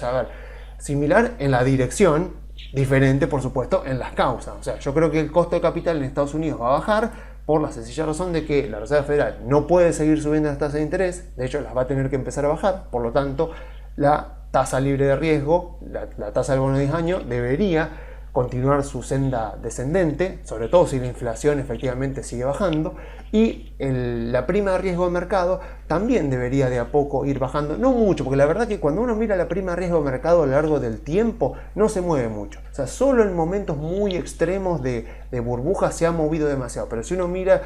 similar en la dirección, diferente por supuesto en las causas. O sea, yo creo que el costo de capital en Estados Unidos va a bajar por la sencilla razón de que la Reserva Federal no puede seguir subiendo las tasas de interés, de hecho las va a tener que empezar a bajar, por lo tanto la tasa libre de riesgo, la tasa del bono de 10 años debería continuar su senda descendente, sobre todo si la inflación efectivamente sigue bajando, y la prima de riesgo de mercado también debería de a poco ir bajando, no mucho, porque la verdad que cuando uno mira la prima de riesgo de mercado a lo largo del tiempo no se mueve mucho, o sea, solo en momentos muy extremos de burbuja se ha movido demasiado, pero si uno mira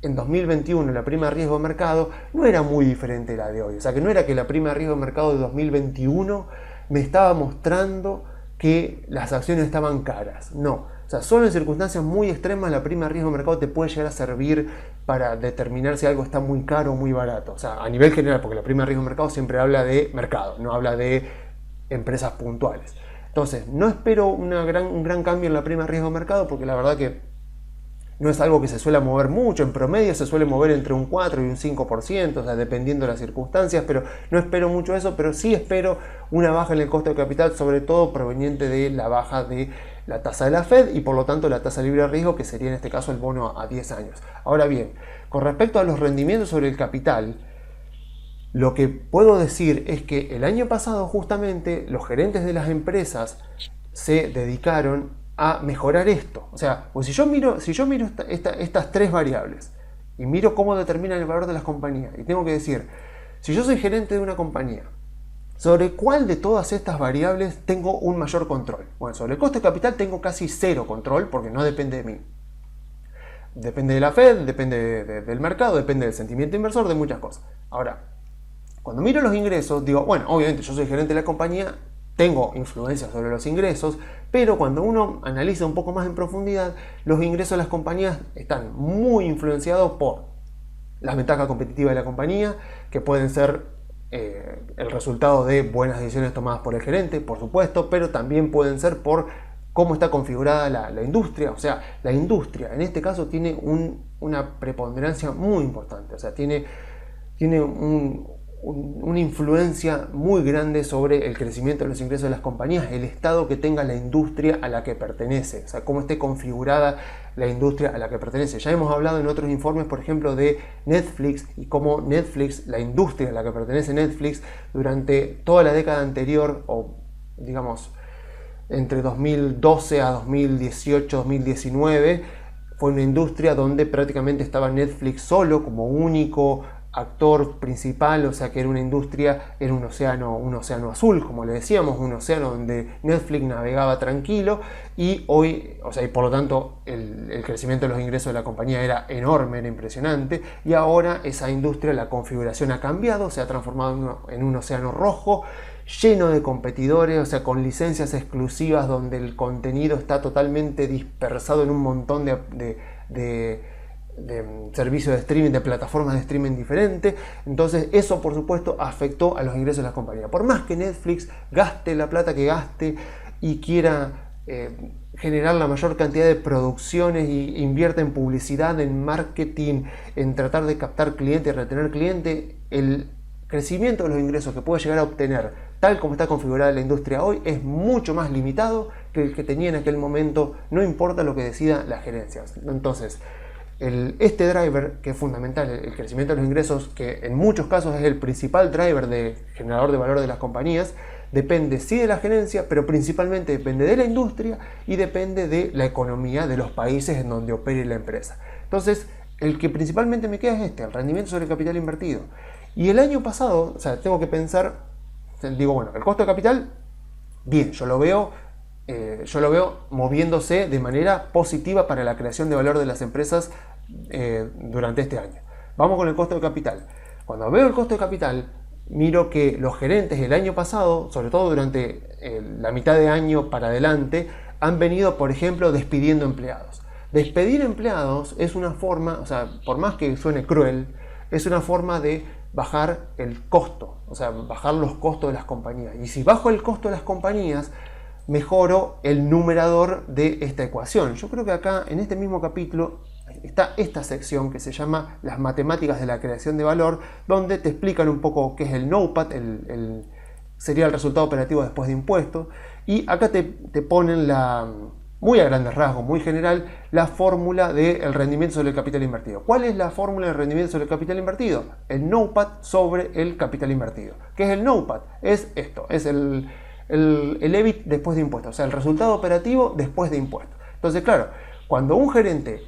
en 2021 la prima de riesgo de mercado no era muy diferente a la de hoy, o sea, que no era que la prima de riesgo de mercado de 2021 me estaba mostrando que las acciones estaban caras, no. O sea, solo en circunstancias muy extremas la prima de riesgo de mercado te puede llegar a servir para determinar si algo está muy caro o muy barato. O sea, a nivel general, porque la prima de riesgo de mercado siempre habla de mercado, no habla de empresas puntuales. Entonces, no espero un gran cambio en la prima de riesgo de mercado, porque la verdad que no es algo que se suele mover mucho, en promedio se suele mover entre un 4 y un 5%, o sea, dependiendo de las circunstancias, pero no espero mucho eso, pero sí espero una baja en el costo de capital, sobre todo proveniente de la baja de la tasa de la Fed y por lo tanto la tasa libre de riesgo, que sería en este caso el bono a 10 años. Ahora bien, con respecto a los rendimientos sobre el capital, lo que puedo decir es que el año pasado justamente los gerentes de las empresas se dedicaron a mejorar esto. O sea, pues si yo miro estas tres variables y miro cómo determinan el valor de las compañías y tengo que decir, si yo soy gerente de una compañía, ¿sobre cuál de todas estas variables tengo un mayor control? Bueno, sobre el costo de capital tengo casi cero control porque no depende de mí. Depende de la Fed, depende del mercado, depende del sentimiento inversor, de muchas cosas. Ahora, cuando miro los ingresos, digo, bueno, obviamente yo soy gerente de la compañía, tengo influencia sobre los ingresos, pero cuando uno analiza un poco más en profundidad, los ingresos de las compañías están muy influenciados por las ventajas competitivas de la compañía, que pueden ser el resultado de buenas decisiones tomadas por el gerente, por supuesto, pero también pueden ser por cómo está configurada la industria. O sea, la industria en este caso tiene una preponderancia muy importante, o sea, tiene una influencia muy grande sobre el crecimiento de los ingresos de las compañías, el estado que tenga la industria a la que pertenece, o sea, cómo esté configurada la industria a la que pertenece. Ya hemos hablado en otros informes, por ejemplo, de Netflix y cómo Netflix, la industria a la que pertenece Netflix, durante toda la década anterior, o digamos, entre 2012 a 2018, 2019, fue una industria donde prácticamente estaba Netflix solo como único actor principal, o sea que era una industria, era un océano azul, como le decíamos, un océano donde Netflix navegaba tranquilo, y hoy, o sea, y por lo tanto el crecimiento de los ingresos de la compañía era enorme, era impresionante, y ahora esa industria, la configuración ha cambiado, se ha transformado en un océano rojo, lleno de competidores, o sea, con licencias exclusivas donde el contenido está totalmente dispersado en un montón de servicios de streaming, de plataformas de streaming diferentes. Entonces eso por supuesto afectó a los ingresos de las compañías. Por más que Netflix gaste la plata que gaste y quiera generar la mayor cantidad de producciones y invierta en publicidad, en marketing, en tratar de captar clientes, retener clientes, el crecimiento de los ingresos que puede llegar a obtener, tal como está configurada la industria hoy, es mucho más limitado que el que tenía en aquel momento, no importa lo que decida la gerencia. Entonces, este driver, que es fundamental, el crecimiento de los ingresos, que en muchos casos es el principal driver de generador de valor de las compañías, depende sí de la gerencia, pero principalmente depende de la industria y depende de la economía de los países en donde opere la empresa. Entonces, el que principalmente me queda es el rendimiento sobre el capital invertido. Y el año pasado, o sea, tengo que pensar, digo, bueno, el costo de capital, bien, yo lo veo moviéndose de manera positiva para la creación de valor de las empresas durante este año. Vamos con el costo de capital. Cuando veo el costo de capital, miro que los gerentes el año pasado, sobre todo durante la mitad de año para adelante, han venido, por ejemplo, despidiendo empleados. Despedir empleados es una forma, o sea, por más que suene cruel, es una forma de bajar el costo, o sea, bajar los costos de las compañías. Y si bajo el costo de las compañías, mejoro el numerador de esta ecuación. Yo creo que acá, en este mismo capítulo, está esta sección que se llama las matemáticas de la creación de valor, donde te explican un poco qué es el NOPAT, sería el resultado operativo después de impuestos, y acá te ponen muy a grandes rasgos, muy general, la fórmula del rendimiento sobre el capital invertido. ¿Cuál es la fórmula del rendimiento sobre el capital invertido? El NOPAT sobre el capital invertido. ¿Qué es el NOPAT? Es esto, es el EBIT después de impuestos, o sea, el resultado operativo después de impuestos. Entonces, claro, cuando un gerente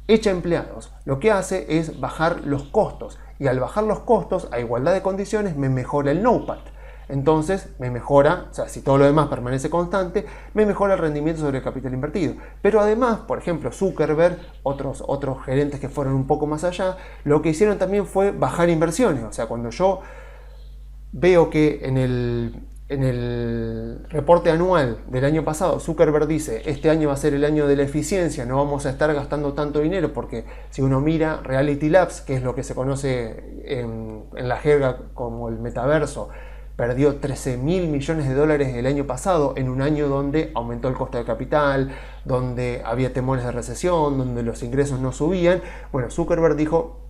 echa empleados, lo que hace es bajar los costos, y al bajar los costos a igualdad de condiciones me mejora el NOPAT. Entonces me mejora, o sea, si todo lo demás permanece constante, me mejora el rendimiento sobre el capital invertido. Pero además, por ejemplo, Zuckerberg, otros gerentes que fueron un poco más allá, lo que hicieron también fue bajar inversiones. O sea, cuando yo veo que en el reporte anual del año pasado Zuckerberg dice, este año va a ser el año de la eficiencia, no vamos a estar gastando tanto dinero, porque si uno mira Reality Labs, que es lo que se conoce en la jerga como el metaverso, perdió 13.000 millones de dólares el año pasado, en un año donde aumentó el costo de capital, donde había temores de recesión, donde los ingresos no subían. Bueno, Zuckerberg dijo,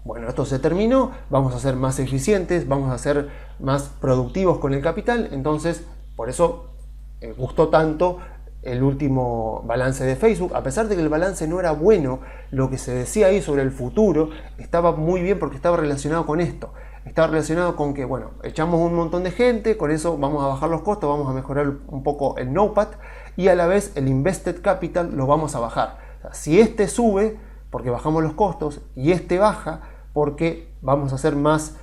bueno, esto se terminó, vamos a ser más eficientes, vamos a ser más productivos con el capital. Entonces, por eso gustó tanto el último balance de Facebook. A pesar de que el balance no era bueno, lo que se decía ahí sobre el futuro estaba muy bien, porque estaba relacionado con esto. Estaba relacionado con que, bueno, echamos un montón de gente, con eso vamos a bajar los costos, vamos a mejorar un poco el NOPAT, y a la vez el Invested Capital lo vamos a bajar. O sea, si este sube, porque bajamos los costos, y este baja, porque vamos a ser más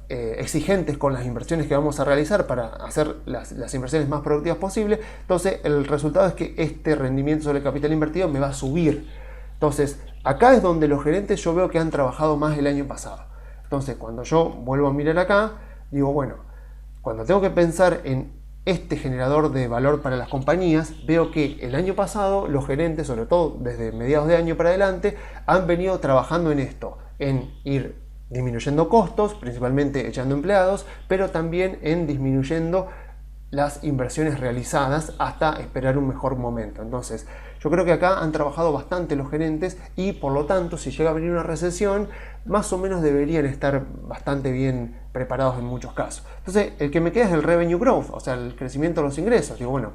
exigentes con las inversiones que vamos a realizar para hacer las inversiones más productivas posibles, entonces el resultado es que este rendimiento sobre el capital invertido me va a subir. Entonces, acá es donde los gerentes yo veo que han trabajado más el año pasado. Entonces, cuando yo vuelvo a mirar acá, digo, bueno, cuando tengo que pensar en este generador de valor para las compañías, veo que el año pasado los gerentes, sobre todo desde mediados de año para adelante, han venido trabajando en esto, en ir disminuyendo costos, principalmente echando empleados, pero también en disminuyendo las inversiones realizadas hasta esperar un mejor momento. Entonces, yo creo que acá han trabajado bastante los gerentes, y por lo tanto, si llega a venir una recesión, más o menos deberían estar bastante bien preparados en muchos casos. Entonces, el que me queda es el revenue growth, o sea, el crecimiento de los ingresos. Digo, bueno,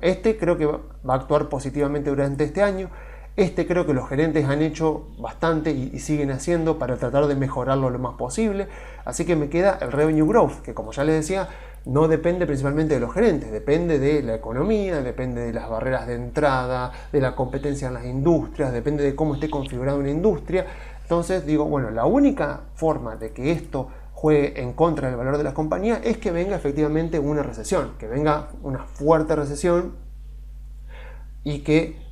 este creo que va a actuar positivamente durante este año. Este creo que los gerentes han hecho bastante y siguen haciendo para tratar de mejorarlo lo más posible. Así que me queda el revenue growth, que como ya les decía, no depende principalmente de los gerentes, depende de la economía, depende de las barreras de entrada, de la competencia en las industrias, depende de cómo esté configurada una industria. Entonces digo, bueno, la única forma de que esto juegue en contra del valor de las compañías es que venga efectivamente una recesión, que venga una fuerte recesión y que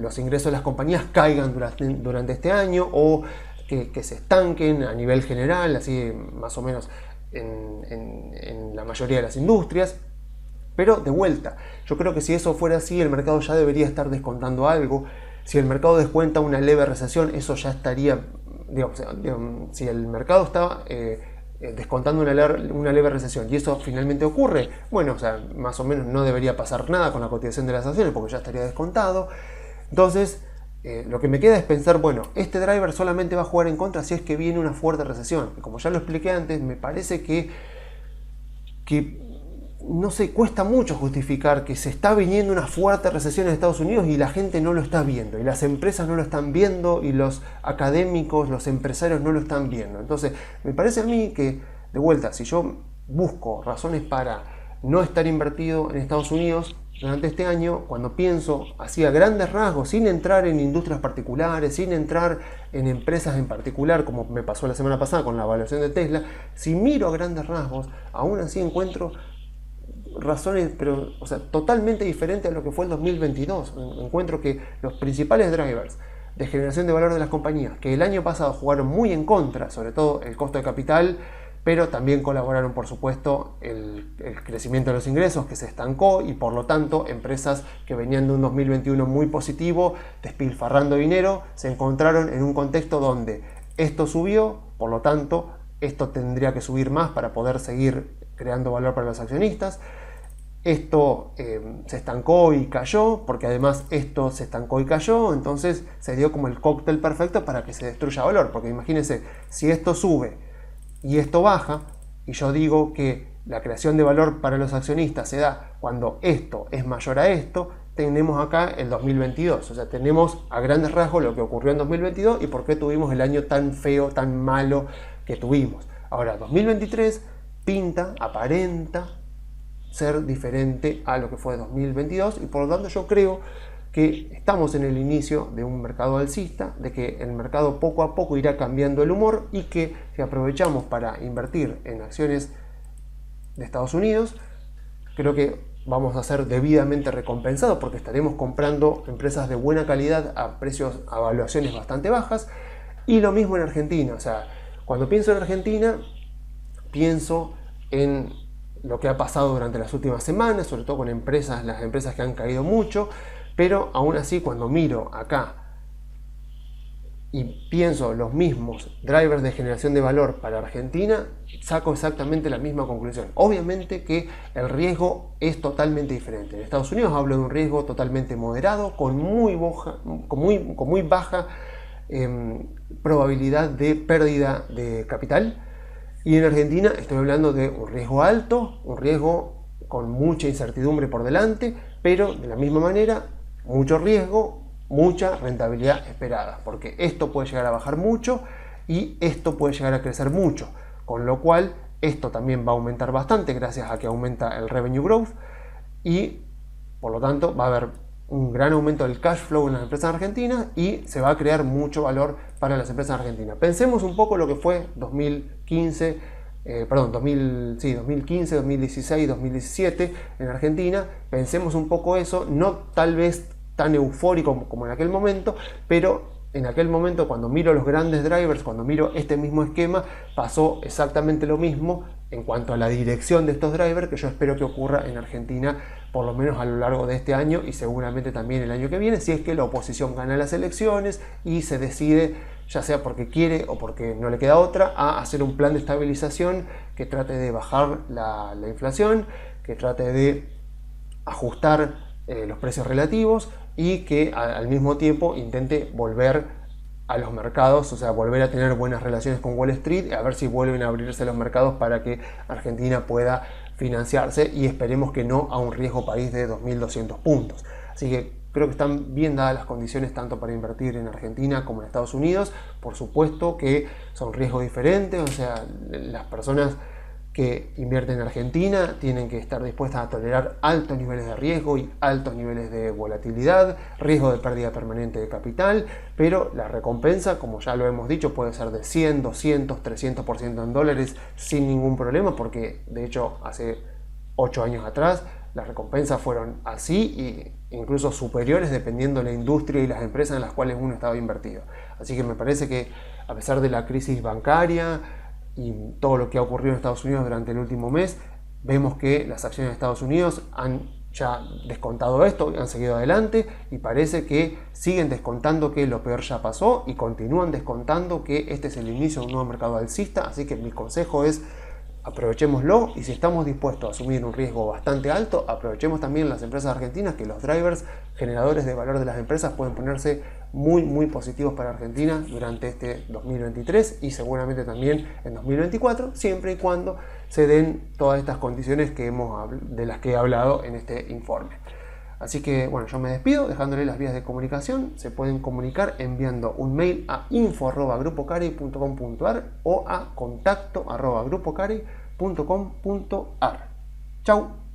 los ingresos de las compañías caigan durante este año, o que se estanquen a nivel general, así más o menos en la mayoría de las industrias. Pero de vuelta, yo creo que si eso fuera así, el mercado ya debería estar descontando algo. Si el mercado descuenta una leve recesión, eso ya estaría, si el mercado está descontando una leve recesión y eso finalmente ocurre, bueno, o sea, más o menos no debería pasar nada con la cotización de las acciones porque ya estaría descontado. Entonces, lo que me queda es pensar, bueno, este driver solamente va a jugar en contra si es que viene una fuerte recesión. Y como ya lo expliqué antes, me parece que no sé, cuesta mucho justificar que se está viniendo una fuerte recesión en Estados Unidos y la gente no lo está viendo, y las empresas no lo están viendo, y los académicos, los empresarios no lo están viendo. Entonces, me parece a mí que, de vuelta, si yo busco razones para no estar invertido en Estados Unidos durante este año, cuando pienso así a grandes rasgos, sin entrar en industrias particulares, sin entrar en empresas en particular, como me pasó la semana pasada con la evaluación de Tesla, si miro a grandes rasgos, aún así encuentro razones, pero o sea, totalmente diferentes a lo que fue el 2022. Encuentro que los principales drivers de generación de valor de las compañías, que el año pasado jugaron muy en contra, sobre todo el costo de capital, pero también colaboraron, por supuesto, el crecimiento de los ingresos, que se estancó, y por lo tanto empresas que venían de un 2021 muy positivo, despilfarrando dinero, se encontraron en un contexto donde esto subió, por lo tanto esto tendría que subir más para poder seguir creando valor para los accionistas. Esto se estancó y cayó, porque además esto se estancó y cayó, entonces se dio como el cóctel perfecto para que se destruya valor, porque imagínense, si esto sube y esto baja, y yo digo que la creación de valor para los accionistas se da cuando esto es mayor a esto, tenemos acá el 2022, o sea, tenemos a grandes rasgos lo que ocurrió en 2022 y por qué tuvimos el año tan feo, tan malo que tuvimos. Ahora, 2023 pinta, aparenta ser diferente a lo que fue 2022 y por lo tanto yo creo que estamos en el inicio de un mercado alcista, de que el mercado poco a poco irá cambiando el humor y que si aprovechamos para invertir en acciones de Estados Unidos, creo que vamos a ser debidamente recompensados porque estaremos comprando empresas de buena calidad a precios, a valuaciones bastante bajas. Y lo mismo en Argentina, o sea, cuando pienso en Argentina, pienso en lo que ha pasado durante las últimas semanas, sobre todo con empresas, las empresas que han caído mucho, pero aún así cuando miro acá y pienso los mismos drivers de generación de valor para Argentina, saco exactamente la misma conclusión. Obviamente que el riesgo es totalmente diferente. En Estados Unidos hablo de un riesgo totalmente moderado, con muy baja probabilidad de pérdida de capital. Y en Argentina estoy hablando de un riesgo alto, un riesgo con mucha incertidumbre por delante, pero de la misma manera, mucho riesgo, mucha rentabilidad esperada, porque esto puede llegar a bajar mucho y esto puede llegar a crecer mucho, con lo cual esto también va a aumentar bastante gracias a que aumenta el revenue growth y por lo tanto va a haber un gran aumento del cash flow en las empresas argentinas y se va a crear mucho valor para las empresas argentinas. Pensemos un poco lo que fue 2015, 2016, 2017 en Argentina. Pensemos un poco eso, no tal vez tan eufórico como en aquel momento, pero en aquel momento cuando miro los grandes drivers, cuando miro este mismo esquema, pasó exactamente lo mismo en cuanto a la dirección de estos drivers que yo espero que ocurra en Argentina por lo menos a lo largo de este año y seguramente también el año que viene, si es que la oposición gana las elecciones y se decide, ya sea porque quiere o porque no le queda otra, a hacer un plan de estabilización que trate de bajar la inflación, que trate de ajustar los precios relativos y que al mismo tiempo intente volver a los mercados, o sea, volver a tener buenas relaciones con Wall Street, a ver si vuelven a abrirse los mercados para que Argentina pueda financiarse y esperemos que no a un riesgo país de 2.200 puntos. Así que creo que están bien dadas las condiciones tanto para invertir en Argentina como en Estados Unidos. Por supuesto que son riesgos diferentes, o sea, las personas que invierten en Argentina tienen que estar dispuestas a tolerar altos niveles de riesgo y altos niveles de volatilidad, riesgo de pérdida permanente de capital, pero la recompensa, como ya lo hemos dicho, puede ser de 100, 200, 300% en dólares sin ningún problema, porque de hecho hace 8 años atrás las recompensas fueron así e incluso superiores dependiendo de la industria y las empresas en las cuales uno estaba invertido. Así que me parece que a pesar de la crisis bancaria y todo lo que ha ocurrido en Estados Unidos durante el último mes, vemos que las acciones de Estados Unidos han ya descontado esto, han seguido adelante y parece que siguen descontando que lo peor ya pasó y continúan descontando que este es el inicio de un nuevo mercado alcista. Así que mi consejo es: aprovechémoslo, y si estamos dispuestos a asumir un riesgo bastante alto, aprovechemos también las empresas argentinas, que los drivers generadores de valor de las empresas pueden ponerse muy positivos para Argentina durante este 2023 y seguramente también en 2024, siempre y cuando se den todas estas condiciones de las que he hablado en este informe. Así que bueno, yo me despido dejándole las vías de comunicación. Se pueden comunicar enviando un mail a info@grupocarey.com.ar o a contacto@grupocarey.com.ar. Chau.